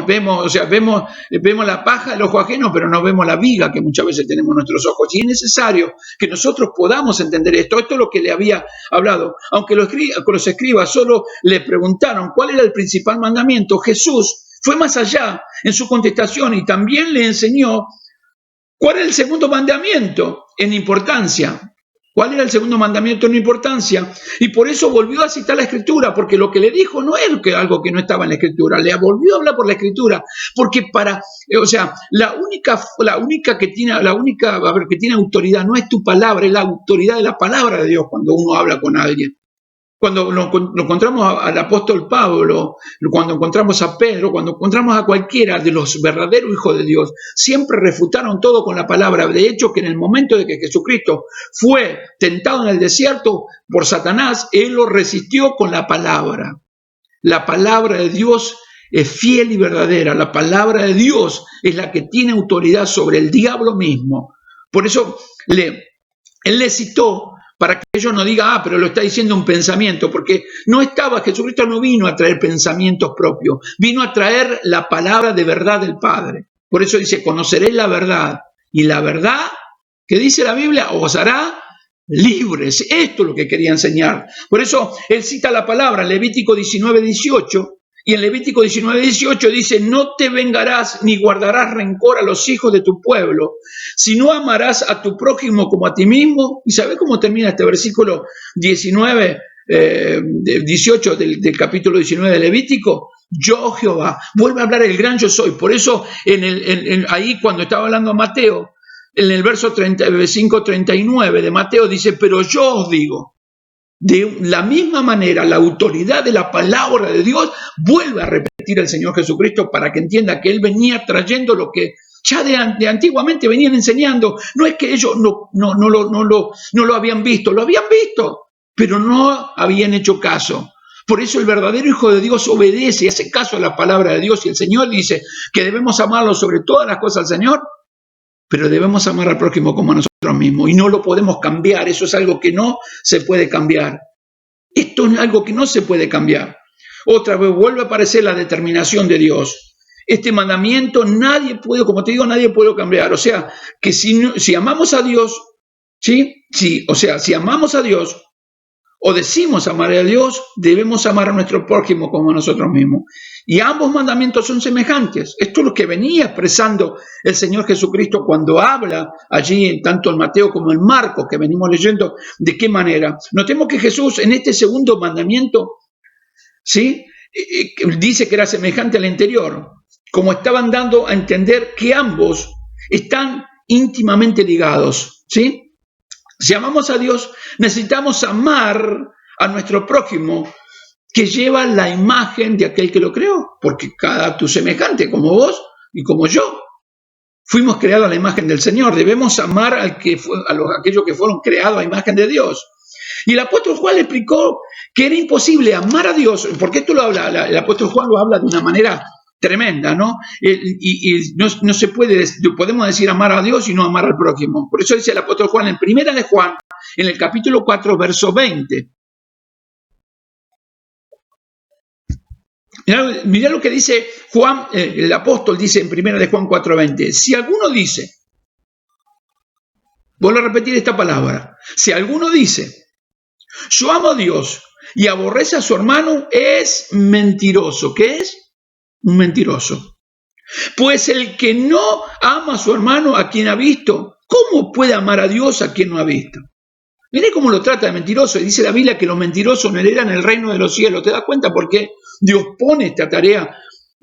la paja del ojo ajeno, pero no vemos la viga que muchas veces tenemos en nuestros ojos. Y es necesario que nosotros podamos entender esto. Esto es lo que le había hablado. Aunque los escribas solo le preguntaron cuál era el principal mandamiento, Jesús fue más allá en su contestación y también le enseñó cuál era el segundo mandamiento en importancia. ¿Cuál era el segundo mandamiento en importancia? Y por eso volvió a citar la Escritura, porque lo que le dijo no es algo que no estaba en la Escritura, le volvió a hablar por la Escritura, porque la única que tiene autoridad no es tu palabra, es la autoridad de la palabra de Dios cuando uno habla con alguien. Cuando lo encontramos al apóstol Pablo, cuando encontramos a Pedro, cuando encontramos a cualquiera de los verdaderos hijos de Dios, siempre refutaron todo con la palabra. De hecho, que en el momento de que Jesucristo fue tentado en el desierto por Satanás, él lo resistió con la palabra. La palabra de Dios es fiel y verdadera. La palabra de Dios es la que tiene autoridad sobre el diablo mismo. Por eso él le citó, para que ellos no digan, pero lo está diciendo un pensamiento, porque Jesucristo no vino a traer pensamientos propios, vino a traer la palabra de verdad del Padre. Por eso dice, conoceréis la verdad, y la verdad, que dice la Biblia, os hará libres. Esto es lo que quería enseñar. Por eso él cita la palabra, Levítico 19:18, y en Levítico 19:18 dice, no te vengarás ni guardarás rencor a los hijos de tu pueblo, sino amarás a tu prójimo como a ti mismo. ¿Y sabes cómo termina este versículo 18 del capítulo 19 de Levítico? Yo, Jehová, vuelve a hablar el gran yo soy. Por eso ahí cuando estaba hablando a Mateo, en el verso 35-39 de Mateo dice, pero yo os digo, de la misma manera, la autoridad de la palabra de Dios vuelve a repetir el Señor Jesucristo para que entienda que Él venía trayendo lo que ya de antiguamente venían enseñando. No es que ellos no lo habían visto, lo habían visto, pero no habían hecho caso. Por eso el verdadero Hijo de Dios obedece y hace caso a la palabra de Dios. Y el Señor dice que debemos amarlo sobre todas las cosas al Señor, pero debemos amar al prójimo como a nosotros mismos. Y no lo podemos cambiar. Eso es algo que no se puede cambiar. Esto es algo que no se puede cambiar. Otra vez vuelve a aparecer la determinación de Dios. Este mandamiento nadie puede, como te digo, nadie puede cambiar. O sea, que si amamos a Dios, si amamos a Dios o decimos amar a Dios, debemos amar a nuestro prójimo como a nosotros mismos. Y ambos mandamientos son semejantes. Esto es lo que venía expresando el Señor Jesucristo cuando habla allí, tanto en Mateo como en Marcos, que venimos leyendo, de qué manera. Notemos que Jesús en este segundo mandamiento, ¿sí?, dice que era semejante al anterior, como estaban dando a entender que ambos están íntimamente ligados, ¿sí? Si amamos a Dios, necesitamos amar a nuestro prójimo, que lleva la imagen de aquel que lo creó, porque cada tu semejante, como vos y como yo, fuimos creados a la imagen del Señor. Debemos amar a aquellos que fueron creados a imagen de Dios. Y el apóstol Juan le explicó que era imposible amar a Dios, porque esto lo habla, el apóstol Juan lo habla de una manera tremenda, ¿no? Y no se puede, podemos decir amar a Dios y no amar al prójimo. Por eso dice el apóstol Juan en primera de Juan, en el capítulo 4, verso 20. Mirá lo que dice Juan, el apóstol dice en primera de Juan 4:20. Si alguno dice, vuelvo a repetir esta palabra, si alguno dice, yo amo a Dios y aborrece a su hermano, es mentiroso. ¿Qué es? Un mentiroso. Pues el que no ama a su hermano a quien ha visto, ¿cómo puede amar a Dios a quien no ha visto? Mirá cómo lo trata de mentiroso. Y dice la Biblia que los mentirosos no heredan el reino de los cielos. ¿Te das cuenta por qué Dios pone esta tarea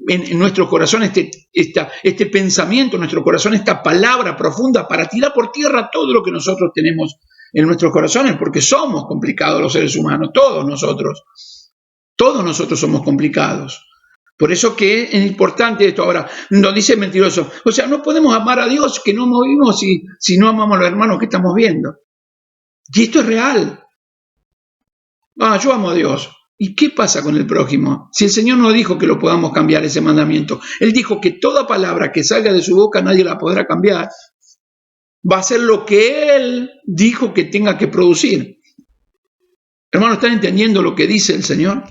en nuestro corazón este pensamiento, en nuestro corazón, esta palabra profunda para tirar por tierra todo lo que nosotros tenemos en nuestros corazones, porque somos complicados los seres humanos, todos nosotros somos complicados. Por eso que es importante esto. Ahora, nos dice el mentiroso, o sea, no podemos amar a Dios que no movimos si no amamos a los hermanos que estamos viendo. Y esto es real. Yo amo a Dios. ¿Y qué pasa con el prójimo? Si el Señor no dijo que lo podamos cambiar ese mandamiento, Él dijo que toda palabra que salga de su boca nadie la podrá cambiar. Va a ser lo que Él dijo que tenga que producir. Hermanos, ¿están entendiendo lo que dice el Señor?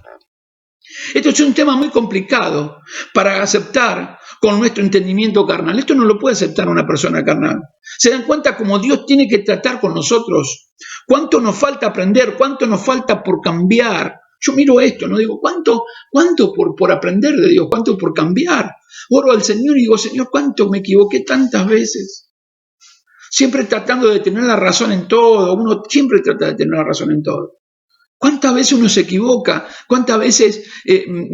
Esto es un tema muy complicado para aceptar con nuestro entendimiento carnal. Esto no lo puede aceptar una persona carnal. ¿Se dan cuenta cómo Dios tiene que tratar con nosotros? ¿Cuánto nos falta aprender? ¿Cuánto nos falta por cambiar? Yo miro esto, no digo, ¿cuánto por aprender de Dios? ¿Cuánto por cambiar? Oro al Señor y digo, Señor, ¿cuánto me equivoqué tantas veces? Siempre tratando de tener la razón en todo. Uno siempre trata de tener la razón en todo. ¿Cuántas veces uno se equivoca? ¿Cuántas veces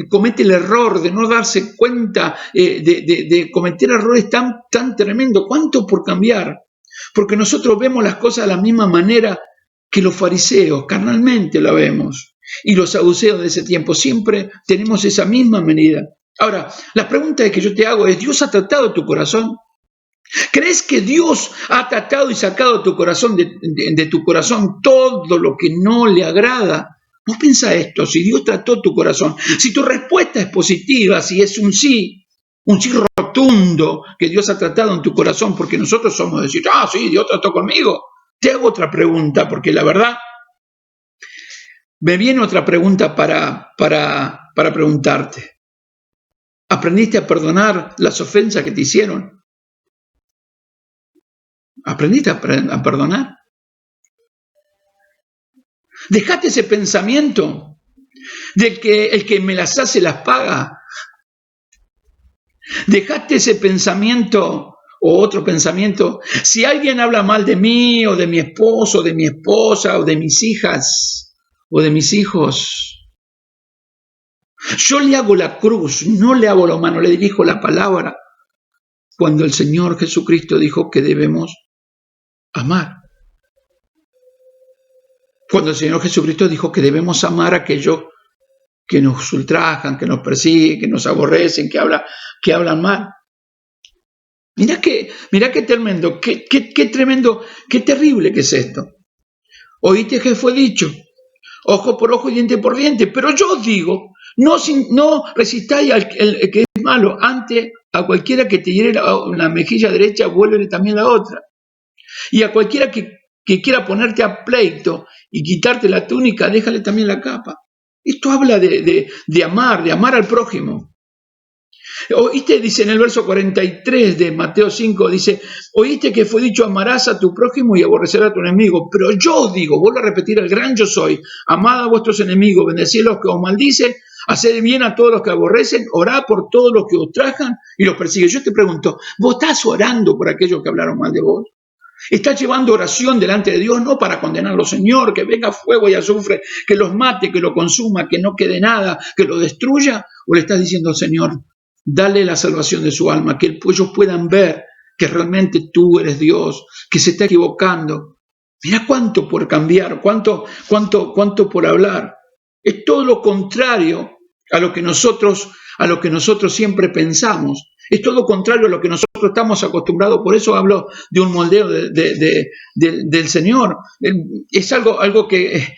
comete el error de no darse cuenta, de cometer errores tan tremendos? ¿Cuánto por cambiar? Porque nosotros vemos las cosas de la misma manera que los fariseos, carnalmente la vemos. Y los saduceos de ese tiempo siempre tenemos esa misma medida. Ahora, la pregunta que yo te hago es, ¿Dios ha tratado tu corazón? ¿Crees que Dios ha tratado y sacado tu corazón de tu corazón todo lo que no le agrada? Vos pensá esto, si Dios trató tu corazón, si tu respuesta es positiva, si es un sí rotundo que Dios ha tratado en tu corazón, porque nosotros somos decir, sí, Dios trató conmigo. Te hago otra pregunta, porque la verdad, me viene otra pregunta para preguntarte. ¿Aprendiste a perdonar las ofensas que te hicieron? ¿Aprendiste a perdonar? ¿Dejaste ese pensamiento de que el que me las hace las paga? ¿Dejaste ese pensamiento o otro pensamiento? Si alguien habla mal de mí o de mi esposo, o de mi esposa o de mis hijas o de mis hijos, yo le hago la cruz, no le hago la mano, le dirijo la palabra. Cuando el Señor Jesucristo dijo que debemos amar. Cuando el Señor Jesucristo dijo que debemos amar a aquellos que nos ultrajan, que nos persiguen, que nos aborrecen, que hablan mal. Mirá qué tremendo, qué tremendo, qué terrible que es esto. Oíste que fue dicho, ojo por ojo y diente por diente, pero yo digo, no resistáis al que es malo, antes a cualquiera que te hiere la mejilla derecha, vuélvele también la otra. Y a cualquiera que quiera ponerte a pleito y quitarte la túnica, déjale también la capa. Esto habla de amar al prójimo. Oíste, dice en el verso 43 de Mateo 5, dice, oíste que fue dicho, amarás a tu prójimo y aborrecerás a tu enemigo. Pero yo digo, vuelvo a repetir el gran yo soy, amad a vuestros enemigos, bendecid a los que os maldicen, haced bien a todos los que aborrecen, orad por todos los que os ultrajan y los persiguen. Yo te pregunto, ¿vos estás orando por aquellos que hablaron mal de vos? ¿Estás llevando oración delante de Dios no para condenarlo, Señor, que venga fuego y azufre, que los mate, que lo consuma, que no quede nada, que lo destruya? ¿O le estás diciendo, Señor, dale la salvación de su alma, que ellos puedan ver que realmente tú eres Dios, que se está equivocando? Mira cuánto por cambiar, cuánto por hablar. Es todo lo contrario a lo que nosotros siempre pensamos. Es todo contrario a lo que nosotros estamos acostumbrados. Por eso hablo de un moldeo del Señor. Es algo que,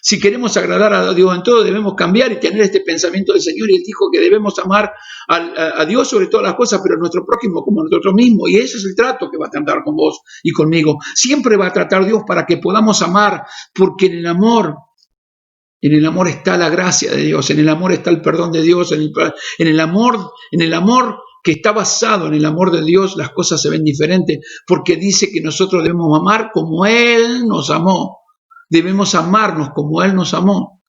si queremos agradar a Dios en todo, debemos cambiar y tener este pensamiento del Señor. Y Él dijo que debemos amar a Dios sobre todas las cosas, pero a nuestro prójimo como a nosotros mismos. Y ese es el trato que va a tratar con vos y conmigo. Siempre va a tratar Dios para que podamos amar, porque en el amor está la gracia de Dios, en el amor está el perdón de Dios, en el amor que está basado en el amor de Dios, las cosas se ven diferentes, porque dice que nosotros debemos amar como Él nos amó. Debemos amarnos como Él nos amó.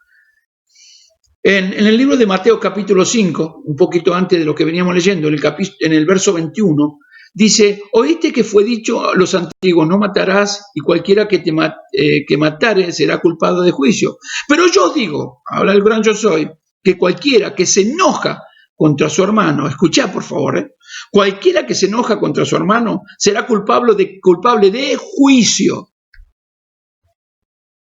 En el libro de Mateo capítulo 5, un poquito antes de lo que veníamos leyendo, en el verso 21, dice, oíste que fue dicho a los antiguos, no matarás, y cualquiera que matare será culpado de juicio. Pero yo digo, habla el gran yo soy, que cualquiera que se enoja contra su hermano, escuchá por favor, cualquiera que se enoja contra su hermano será culpable de juicio.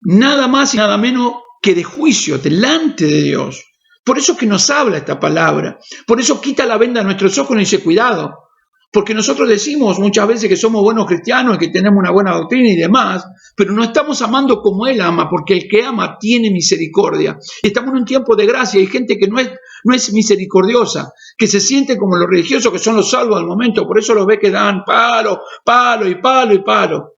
Nada más y nada menos que de juicio delante de Dios. Por eso que nos habla esta palabra. Por eso quita la venda de nuestros ojos y nos dice cuidado. Porque nosotros decimos muchas veces que somos buenos cristianos y que tenemos una buena doctrina y demás, pero no estamos amando como Él ama, porque el que ama tiene misericordia. Estamos en un tiempo de gracia y hay gente que no es misericordiosa, que se siente como los religiosos que son los salvos del momento, por eso los ve que dan palo, palo y palo y palo.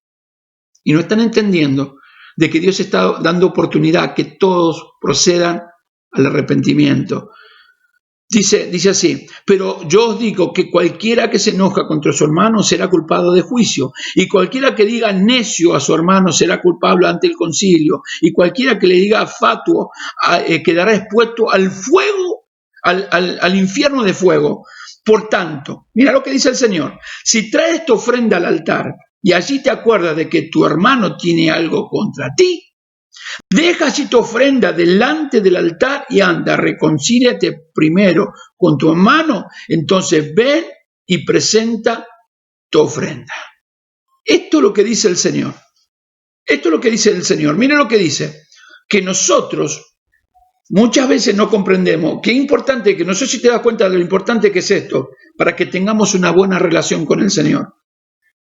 Y no están entendiendo de que Dios está dando oportunidad que todos procedan al arrepentimiento. Dice así, pero yo os digo que cualquiera que se enoja contra su hermano será culpado de juicio, y cualquiera que diga necio a su hermano será culpable ante el concilio, y cualquiera que le diga fatuo quedará expuesto al fuego, al infierno de fuego. Por tanto, mira lo que dice el Señor, si traes tu ofrenda al altar y allí te acuerdas de que tu hermano tiene algo contra ti, deja así tu ofrenda delante del altar y anda, reconcíliate primero con tu hermano, entonces ven y presenta tu ofrenda. Esto es lo que dice el Señor. Esto es lo que dice el Señor. Miren lo que dice, que nosotros muchas veces no comprendemos qué importante, que no sé si te das cuenta de lo importante que es esto, para que tengamos una buena relación con el Señor.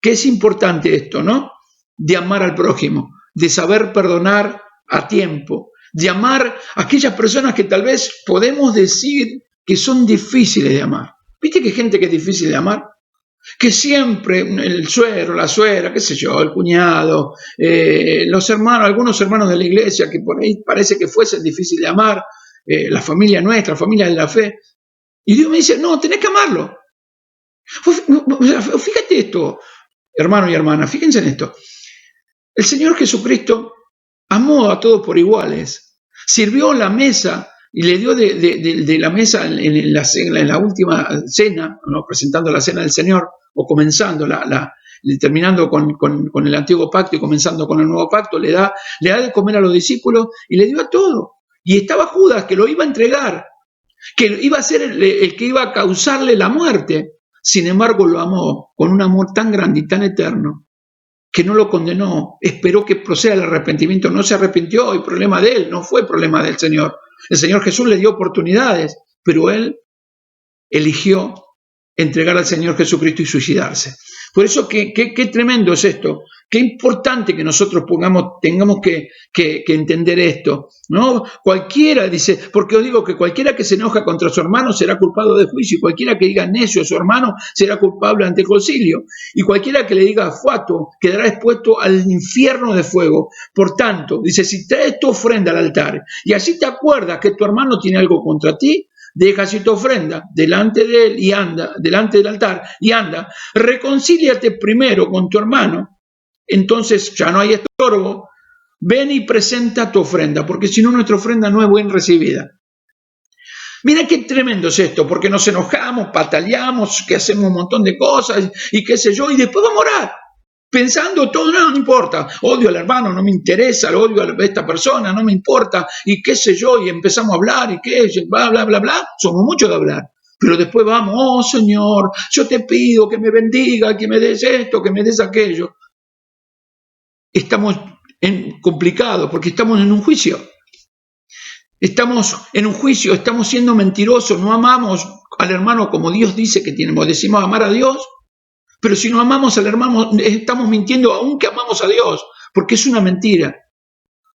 Que es importante esto, ¿no? De amar al prójimo, de saber perdonar a tiempo, de amar a aquellas personas que tal vez podemos decir que son difíciles de amar. ¿Viste que hay gente que es difícil de amar? Que siempre el suegro, la suegra, qué sé yo, el cuñado, los hermanos, algunos hermanos de la iglesia que por ahí parece que fuesen difíciles de amar, la familia nuestra, familia de la fe. Y Dios me dice, no, tenés que amarlo. Fíjate esto, hermano y hermana, fíjense en esto. El Señor Jesucristo amó a todos por iguales, sirvió la mesa y le dio de la mesa en la última cena, ¿no? Presentando la cena del Señor, o comenzando, terminando con el antiguo pacto y comenzando con el nuevo pacto, le da de comer a los discípulos y le dio a todo. Y estaba Judas, que lo iba a entregar, que iba a ser el que iba a causarle la muerte. Sin embargo, lo amó con un amor tan grande y tan eterno que no lo condenó, esperó que proceda el arrepentimiento, no se arrepintió, el problema de él, no fue problema del Señor. El Señor Jesús le dio oportunidades, pero él eligió entregar al Señor Jesucristo y suicidarse. Por eso, qué tremendo es esto, qué importante que nosotros tengamos que entender esto, ¿no? Cualquiera, dice, porque os digo que cualquiera que se enoja contra su hermano será culpado de juicio, y cualquiera que diga necio a su hermano será culpable ante el concilio, y cualquiera que le diga fatuo quedará expuesto al infierno de fuego. Por tanto, dice, si traes tu ofrenda al altar y así te acuerdas que tu hermano tiene algo contra ti, deja así tu ofrenda delante de él y anda, delante del altar y anda, reconcíliate primero con tu hermano, entonces ya no hay estorbo, ven y presenta tu ofrenda, porque si no nuestra ofrenda no es bien recibida. Mira qué tremendo es esto, porque nos enojamos, pataleamos, que hacemos un montón de cosas y qué sé yo, y después vamos a orar. Pensando todo, no importa, odio al hermano, no me interesa, lo odio a esta persona, no me importa, y qué sé yo, y empezamos a hablar, y qué, bla, bla, bla, bla, somos muchos de hablar, pero después vamos, oh Señor, yo te pido que me bendiga, que me des esto, que me des aquello. Estamos complicados, porque estamos en un juicio. Estamos en un juicio, estamos siendo mentirosos, no amamos al hermano como Dios dice que tenemos, decimos amar a Dios. Pero si no amamos al hermano, estamos mintiendo aunque amamos a Dios, porque es una mentira.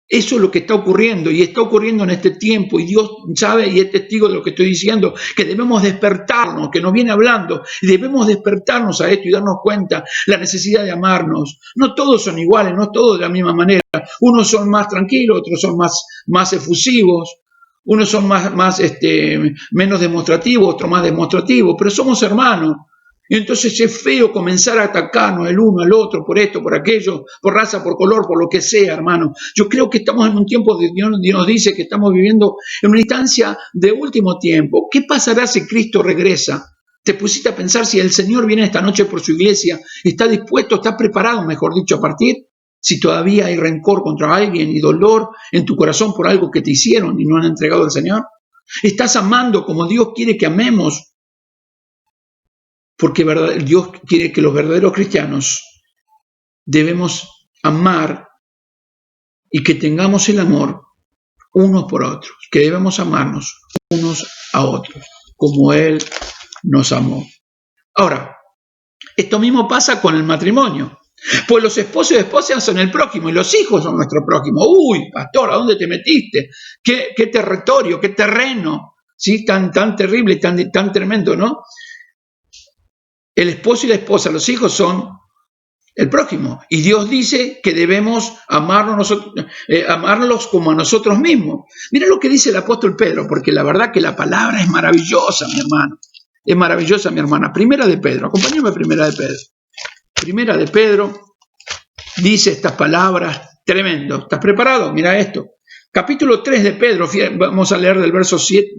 Eso es lo que está ocurriendo y está ocurriendo en este tiempo y Dios sabe y es testigo de lo que estoy diciendo, que debemos despertarnos, que nos viene hablando, y debemos despertarnos a esto y darnos cuenta la necesidad de amarnos. No todos son iguales, no todos de la misma manera. Unos son más tranquilos, otros son más efusivos, unos son menos demostrativos, otros más demostrativos, pero somos hermanos. Y entonces es feo comenzar a atacarnos el uno al otro por esto, por aquello, por raza, por color, por lo que sea, hermano. Yo creo que estamos en un tiempo donde Dios nos dice que estamos viviendo en una instancia de último tiempo. ¿Qué pasará si Cristo regresa? ¿Te pusiste a pensar si el Señor viene esta noche por su iglesia? ¿Está dispuesto, está preparado, mejor dicho, a partir? Si todavía hay rencor contra alguien y dolor en tu corazón por algo que te hicieron y no han entregado al Señor. ¿Estás amando como Dios quiere que amemos? Porque Dios quiere que los verdaderos cristianos debemos amar y que tengamos el amor unos por otros, que debemos amarnos unos a otros, como Él nos amó. Ahora, esto mismo pasa con el matrimonio. Pues los esposos y esposas son el prójimo y los hijos son nuestro prójimo. Uy, pastor, ¿a dónde te metiste? ¿Qué territorio, qué terreno? ¿Sí? Tan terrible, tan tremendo, ¿no? El esposo y la esposa, los hijos son el prójimo. Y Dios dice que debemos amarlos como a nosotros mismos. Mira lo que dice el apóstol Pedro, porque la verdad que la palabra es maravillosa, mi hermano. Es maravillosa, mi hermana. Primera de Pedro, acompáñame a Primera de Pedro. Primera de Pedro dice estas palabras tremendo. ¿Estás preparado? Mira esto. Capítulo 3 de Pedro, vamos a leer del verso 7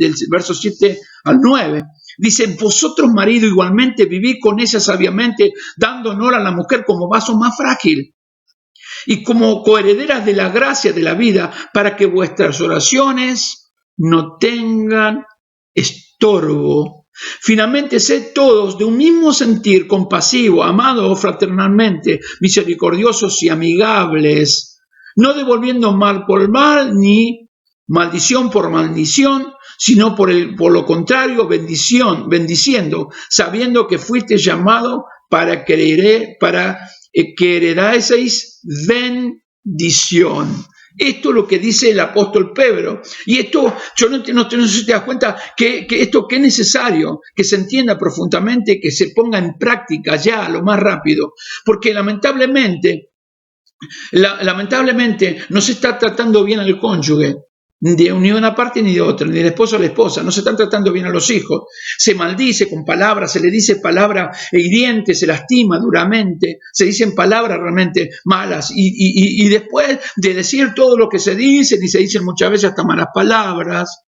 al 9. Dice, vosotros marido igualmente vivid con ella sabiamente, dando honor a la mujer como vaso más frágil y como coherederas de la gracia de la vida, para que vuestras oraciones no tengan estorbo. Finalmente, sed todos de un mismo sentir, compasivo, amados fraternalmente, misericordiosos y amigables, no devolviendo mal por mal ni maldición por maldición, sino por lo contrario, bendiciendo, sabiendo que fuiste llamado para que heredaseis bendición. Esto es lo que dice el apóstol Pedro. Y esto, yo no sé si te das cuenta que esto que es necesario, que se entienda profundamente, que se ponga en práctica ya lo más rápido. Porque lamentablemente no se está tratando bien al cónyuge, ni de una parte ni de otra, ni del esposo a la esposa, no se están tratando bien a los hijos, se maldice con palabras, se le dice palabras hirientes, se lastima duramente, se dicen palabras realmente malas, y después de decir todo lo que se dicen, y se dicen muchas veces hasta malas palabras,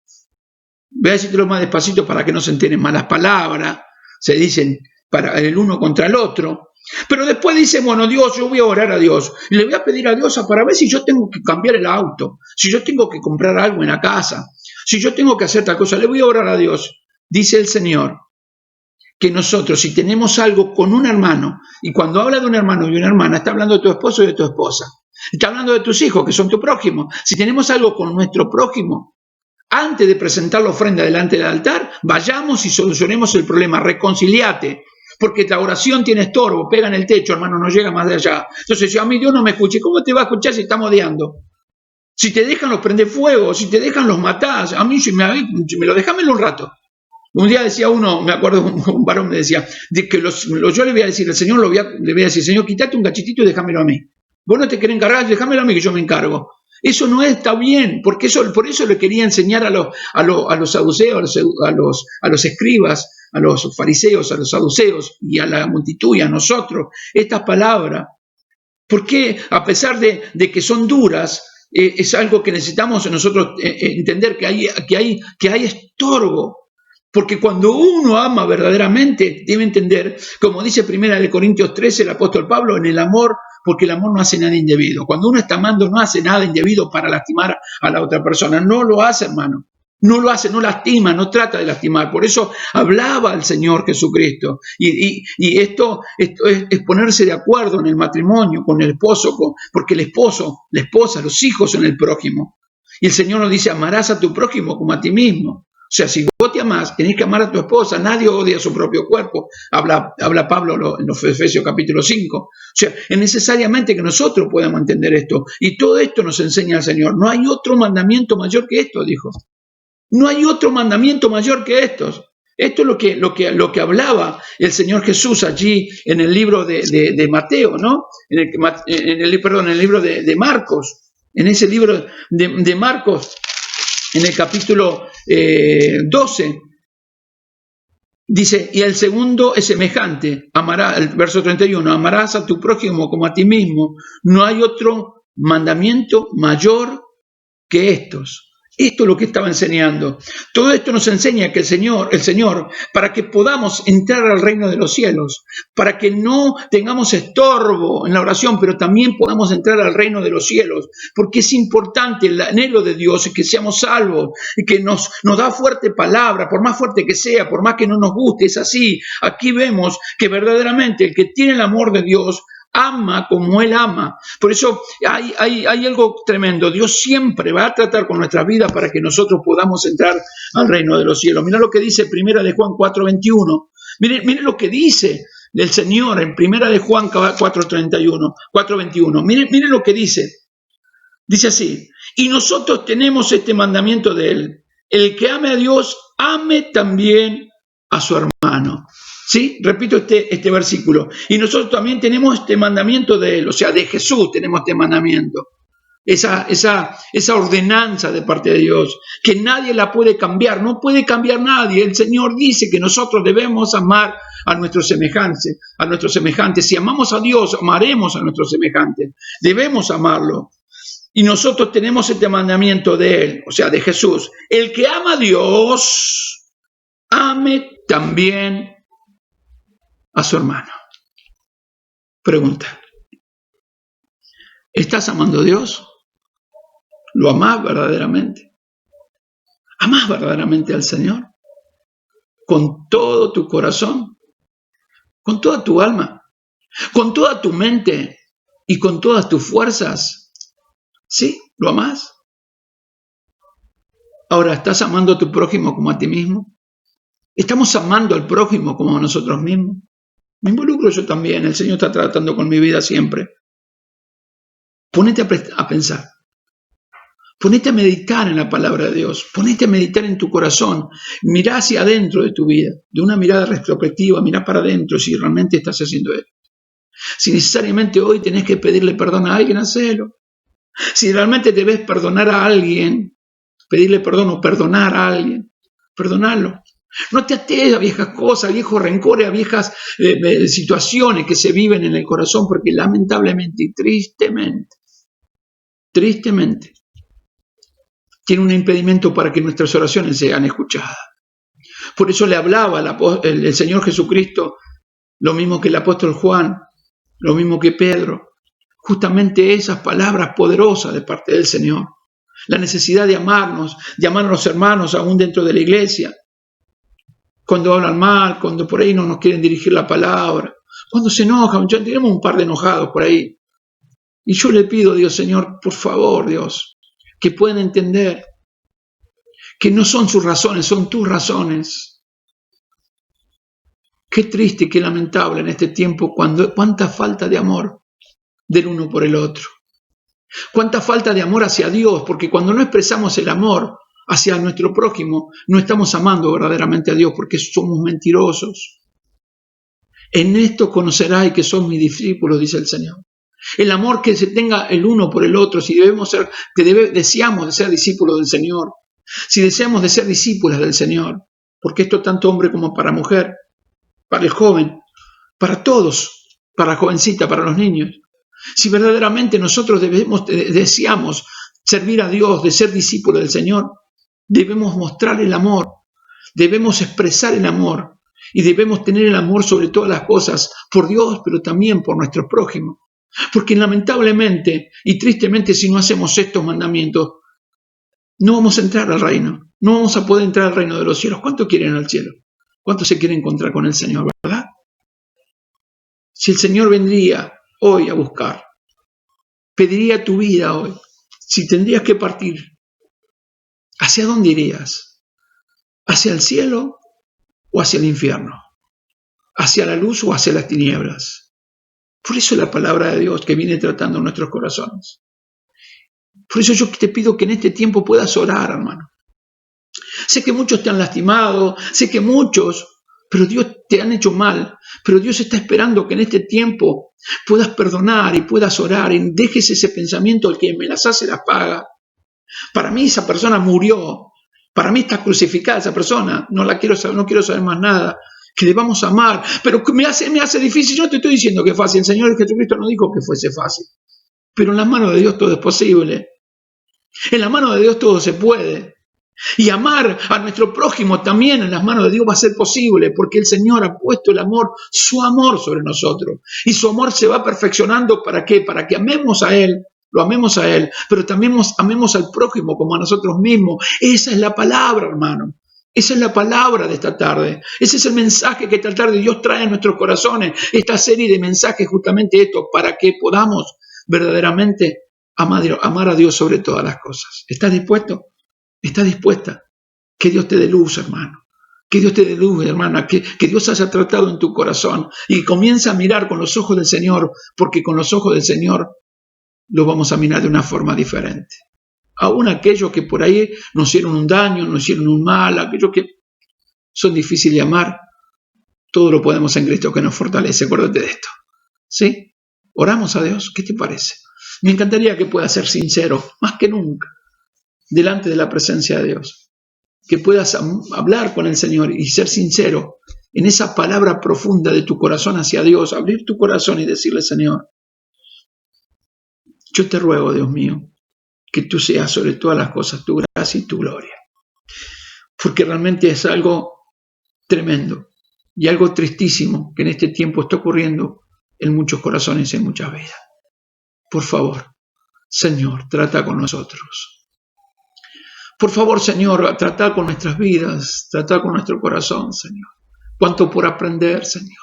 voy a decírtelo más despacito para que no se enteren, malas palabras, se dicen para el uno contra el otro. Pero después dice, bueno, Dios, yo voy a orar a Dios y le voy a pedir a Dios para ver si yo tengo que cambiar el auto, si yo tengo que comprar algo en la casa, si yo tengo que hacer tal cosa, le voy a orar a Dios. Dice el Señor que nosotros, si tenemos algo con un hermano, y cuando habla de un hermano y una hermana, está hablando de tu esposo y de tu esposa, está hablando de tus hijos, que son tu prójimo. Si tenemos algo con nuestro prójimo, antes de presentar la ofrenda delante del altar, vayamos y solucionemos el problema, reconciliate. Porque la oración tiene estorbo, pega en el techo, hermano, no llega más de allá. Entonces, si a mí Dios no me escucha, ¿cómo te va a escuchar si estamos odiando? Si te dejan, los prende fuego, si te dejan, los matás. A mí, si me lo déjamelo un rato. Un día decía uno, me acuerdo, un varón me decía, de que yo le voy a decir al Señor, le voy a decir, Señor, quítate un cachitito y déjamelo a mí. Vos no te querés encargar, déjamelo a mí que yo me encargo. Eso no está bien, porque por eso le quería enseñar a los saduceos, a los escribas, a los fariseos, a los saduceos y a la multitud y a nosotros estas palabras. Porque a pesar de que son duras, es algo que necesitamos nosotros entender que hay estorbo. Porque cuando uno ama verdaderamente, debe entender, como dice 1 Corintios 13 el apóstol Pablo, en el amor, porque el amor no hace nada indebido. Cuando uno está amando, no hace nada indebido para lastimar a la otra persona. No lo hace, hermano. No lo hace, no lastima, no trata de lastimar. Por eso hablaba el Señor Jesucristo. Y esto es ponerse de acuerdo en el matrimonio con el esposo, porque el esposo, la esposa, los hijos son el prójimo. Y el Señor nos dice, amarás a tu prójimo como a ti mismo. O sea, si vos te amás, tenés que amar a tu esposa. Nadie odia a su propio cuerpo. Habla Pablo en los Efesios capítulo 5. O sea, es necesariamente que nosotros podamos entender esto. Y todo esto nos enseña el Señor. No hay otro mandamiento mayor que esto, dijo. No hay otro mandamiento mayor que estos. Esto es lo que hablaba el Señor Jesús allí en el libro de Mateo, ¿no? En el libro de Marcos. En ese libro de Marcos, en el capítulo 12, dice, y el segundo es semejante, el verso 31, amarás a tu prójimo como a ti mismo. No hay otro mandamiento mayor que estos. Esto es lo que estaba enseñando. Todo esto nos enseña que el Señor, para que podamos entrar al reino de los cielos, para que no tengamos estorbo en la oración, pero también podamos entrar al reino de los cielos, porque es importante el anhelo de Dios y que seamos salvos y que nos da fuerte palabra, por más fuerte que sea, por más que no nos guste, es así. Aquí vemos que verdaderamente el que tiene el amor de Dios ama como Él ama. Por eso hay algo tremendo. Dios siempre va a tratar con nuestra vida para que nosotros podamos entrar al reino de los cielos. Mira lo que dice Primera de Juan 4:21. Miren lo que dice el Señor en Primera de Juan 4:21. Miren lo que dice. Dice así: y nosotros tenemos este mandamiento de Él: el que ame a Dios, ame también a su hermano. ¿Sí? Repito este versículo. Y nosotros también tenemos este mandamiento de Él, o sea, de Jesús tenemos este mandamiento. Esa ordenanza de parte de Dios, que nadie la puede cambiar, no puede cambiar nadie. El Señor dice que nosotros debemos amar a nuestros semejantes. Si amamos a Dios, amaremos a nuestros semejantes. Debemos amarlo. Y nosotros tenemos este mandamiento de Él, o sea, de Jesús: el que ama a Dios, ame también a su hermano. Pregunta: ¿estás amando a Dios? ¿Lo amás verdaderamente? ¿Amás verdaderamente al Señor? ¿Con todo tu corazón? ¿Con toda tu alma? ¿Con toda tu mente? ¿Y con todas tus fuerzas? ¿Sí? ¿Lo amás? Ahora, ¿estás amando a tu prójimo como a ti mismo? ¿Estamos amando al prójimo como a nosotros mismos? Me involucro yo también. El Señor está tratando con mi vida siempre. Ponete a pensar. Ponete a meditar en la palabra de Dios. Ponete a meditar en tu corazón. Mirá hacia adentro de tu vida. De una mirada retrospectiva, mirá para adentro si realmente estás haciendo esto. Si necesariamente hoy tenés que pedirle perdón a alguien, hacelo. Si realmente debes perdonar a alguien, pedirle perdón o perdonar a alguien, perdonarlo. No te ates a viejas cosas, a viejos rencores, a viejas situaciones que se viven en el corazón, porque lamentablemente y tristemente, tiene un impedimento para que nuestras oraciones sean escuchadas. Por eso le hablaba el Señor Jesucristo, lo mismo que el apóstol Juan, lo mismo que Pedro, justamente esas palabras poderosas de parte del Señor. La necesidad de amarnos, de amar a los hermanos aún dentro de la iglesia. Cuando hablan mal, cuando por ahí no nos quieren dirigir la palabra, cuando se enojan, ya tenemos un par de enojados por ahí. Y yo le pido a Dios, Señor, por favor, Dios, que puedan entender que no son sus razones, son tus razones. Qué triste y qué lamentable en este tiempo, cuánta falta de amor del uno por el otro. Cuánta falta de amor hacia Dios, porque cuando no expresamos el amor hacia nuestro prójimo, no estamos amando verdaderamente a Dios, porque somos mentirosos. En esto conoceráis que son mis discípulos, dice el Señor. El amor que se tenga el uno por el otro, si deseamos de ser discípulos del Señor, si deseamos de ser discípulas del Señor, porque esto tanto hombre como para mujer, para el joven, para todos, para la jovencita, para los niños. Si verdaderamente nosotros deseamos servir a Dios, de ser discípulos del Señor, debemos mostrar el amor, debemos expresar el amor y debemos tener el amor sobre todas las cosas, por Dios, pero también por nuestro prójimo. Porque lamentablemente y tristemente, si no hacemos estos mandamientos, no vamos a entrar al reino, no vamos a poder entrar al reino de los cielos. ¿Cuántos quieren al cielo? ¿Cuántos se quieren encontrar con el Señor, verdad? Si el Señor vendría hoy a buscar, pediría tu vida hoy. Si tendrías que partir, ¿hacia dónde irías? ¿Hacia el cielo o hacia el infierno? ¿Hacia la luz o hacia las tinieblas? Por eso la palabra de Dios que viene tratando nuestros corazones. Por eso yo te pido que en este tiempo puedas orar, hermano. Sé que muchos te han lastimado, sé que muchos, pero Dios te han hecho mal, pero Dios está esperando que en este tiempo puedas perdonar y puedas orar y dejes ese pensamiento: el que me las hace las paga. Para mí esa persona murió, para mí está crucificada esa persona, no quiero saber más nada. Que debamos amar, pero me hace difícil. Yo no te estoy diciendo que es fácil, el Señor Jesucristo no dijo que fuese fácil, pero en las manos de Dios todo es posible. En la mano de Dios todo se puede. Y amar a nuestro prójimo también en las manos de Dios va a ser posible, porque el Señor ha puesto el amor, su amor sobre nosotros. Y su amor se va perfeccionando, ¿para qué? Para que amemos a Él, lo amemos a Él, pero también amemos al prójimo como a nosotros mismos. Esa es la palabra, hermano. Esa es la palabra de esta tarde. Ese es el mensaje que esta tarde Dios trae a nuestros corazones. Esta serie de mensajes, justamente esto, para que podamos verdaderamente amar a Dios sobre todas las cosas. ¿Estás dispuesto? ¿Estás dispuesta? Que Dios te dé luz, hermano. Que Dios te dé luz, hermana. Que Dios haya tratado en tu corazón. Y comienza a mirar con los ojos del Señor, porque con los ojos del Señor lo vamos a mirar de una forma diferente. Aún aquellos que por ahí nos hicieron un daño, nos hicieron un mal, aquellos que son difíciles de amar, todo lo podemos en Cristo que nos fortalece. Acuérdate de esto. ¿Sí? Oramos a Dios. ¿Qué te parece? Me encantaría que puedas ser sincero, más que nunca, delante de la presencia de Dios. Que puedas hablar con el Señor y ser sincero en esa palabra profunda de tu corazón hacia Dios. Abrir tu corazón y decirle, Señor, yo te ruego, Dios mío, que tú seas sobre todas las cosas tu gracia y tu gloria. Porque realmente es algo tremendo y algo tristísimo que en este tiempo está ocurriendo en muchos corazones y en muchas vidas. Por favor, Señor, trata con nosotros. Por favor, Señor, trata con nuestras vidas, trata con nuestro corazón, Señor. Cuánto por aprender, Señor.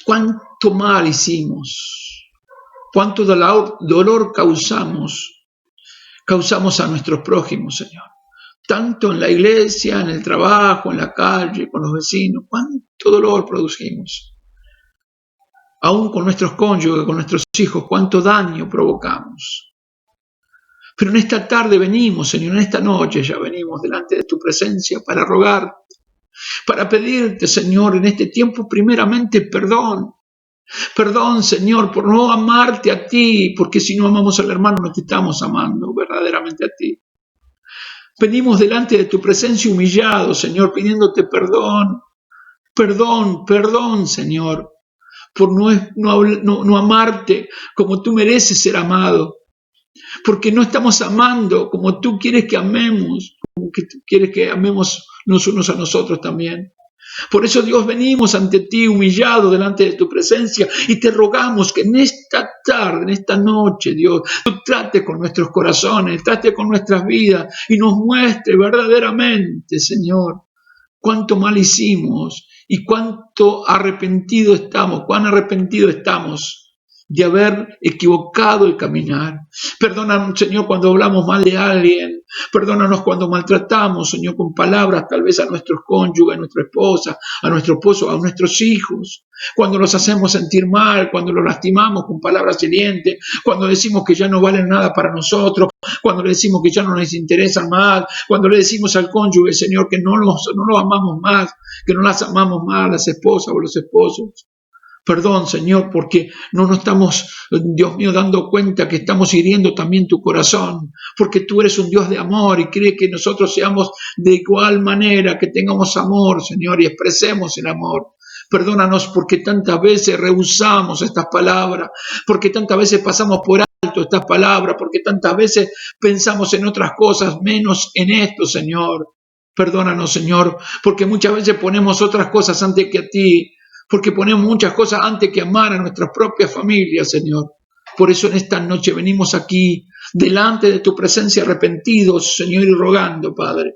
Cuánto mal hicimos. Cuánto dolor causamos a nuestros prójimos, Señor. Tanto en la iglesia, en el trabajo, en la calle, con los vecinos. Cuánto dolor producimos. Aún con nuestros cónyuges, con nuestros hijos, cuánto daño provocamos. Pero en esta tarde venimos, Señor, en esta noche ya venimos delante de tu presencia para rogar, para pedirte, Señor, en este tiempo primeramente perdón. Perdón, Señor, por no amarte a ti, porque si no amamos al hermano no te estamos amando verdaderamente a ti. Venimos delante de tu presencia humillados, Señor, pidiéndote perdón. Perdón, Señor, por no amarte como tú mereces ser amado. Porque no estamos amando como tú quieres que amemos, como que tú quieres que amemos los unos a nosotros también. Por eso, Dios, venimos ante ti humillados delante de tu presencia y te rogamos que en esta tarde, en esta noche, Dios, tú trates con nuestros corazones, trates con nuestras vidas y nos muestre verdaderamente, Señor, cuánto mal hicimos y cuánto cuán arrepentidos estamos de haber equivocado el caminar. Perdónanos, Señor, cuando hablamos mal de alguien. Perdónanos cuando maltratamos, Señor, con palabras tal vez a nuestros cónyuges, a nuestra esposa, a nuestro esposo, a nuestros hijos. Cuando los hacemos sentir mal, cuando los lastimamos con palabras hirientes, cuando decimos que ya no valen nada para nosotros, cuando le decimos que ya no les interesan más, cuando le decimos al cónyuge, Señor, que no los amamos más, que no las amamos más, las esposas o los esposos. Perdón, Señor, porque no nos estamos, Dios mío, dando cuenta que estamos hiriendo también tu corazón, porque tú eres un Dios de amor y quiere que nosotros seamos de igual manera, que tengamos amor, Señor, y expresemos el amor. Perdónanos porque tantas veces rehusamos estas palabras, porque tantas veces pasamos por alto estas palabras, porque tantas veces pensamos en otras cosas, menos en esto, Señor. Perdónanos, Señor, porque muchas veces ponemos otras cosas antes que a ti, porque ponemos muchas cosas antes que amar a nuestras propias familias, Señor. Por eso en esta noche venimos aquí, delante de tu presencia, arrepentidos, Señor, y rogando, Padre,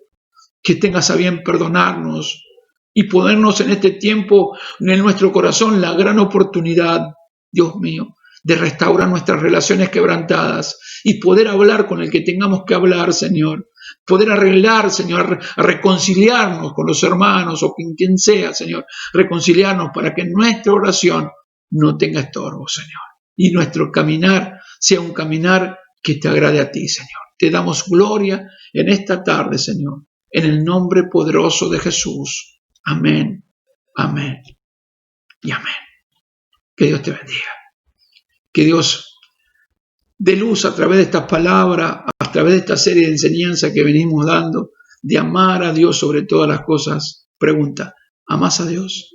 que tengas a bien perdonarnos y ponernos en este tiempo, en nuestro corazón, la gran oportunidad, Dios mío, de restaurar nuestras relaciones quebrantadas y poder hablar con el que tengamos que hablar, Señor. Poder arreglar, Señor, a reconciliarnos con los hermanos o con quien sea, Señor. Reconciliarnos para que nuestra oración no tenga estorbo, Señor. Y nuestro caminar sea un caminar que te agrade a ti, Señor. Te damos gloria en esta tarde, Señor. En el nombre poderoso de Jesús. Amén, amén y amén. Que Dios te bendiga. Que Dios dé luz a través de estas palabras, a través de esta serie de enseñanzas que venimos dando, de amar a Dios sobre todas las cosas. Pregunta, ¿amas a Dios?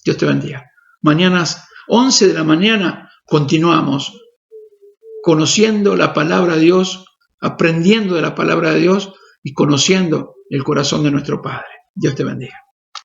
Dios te bendiga. Mañana 11 de la mañana continuamos conociendo la palabra de Dios aprendiendo de la palabra de Dios y conociendo el corazón de nuestro Padre. Dios te bendiga.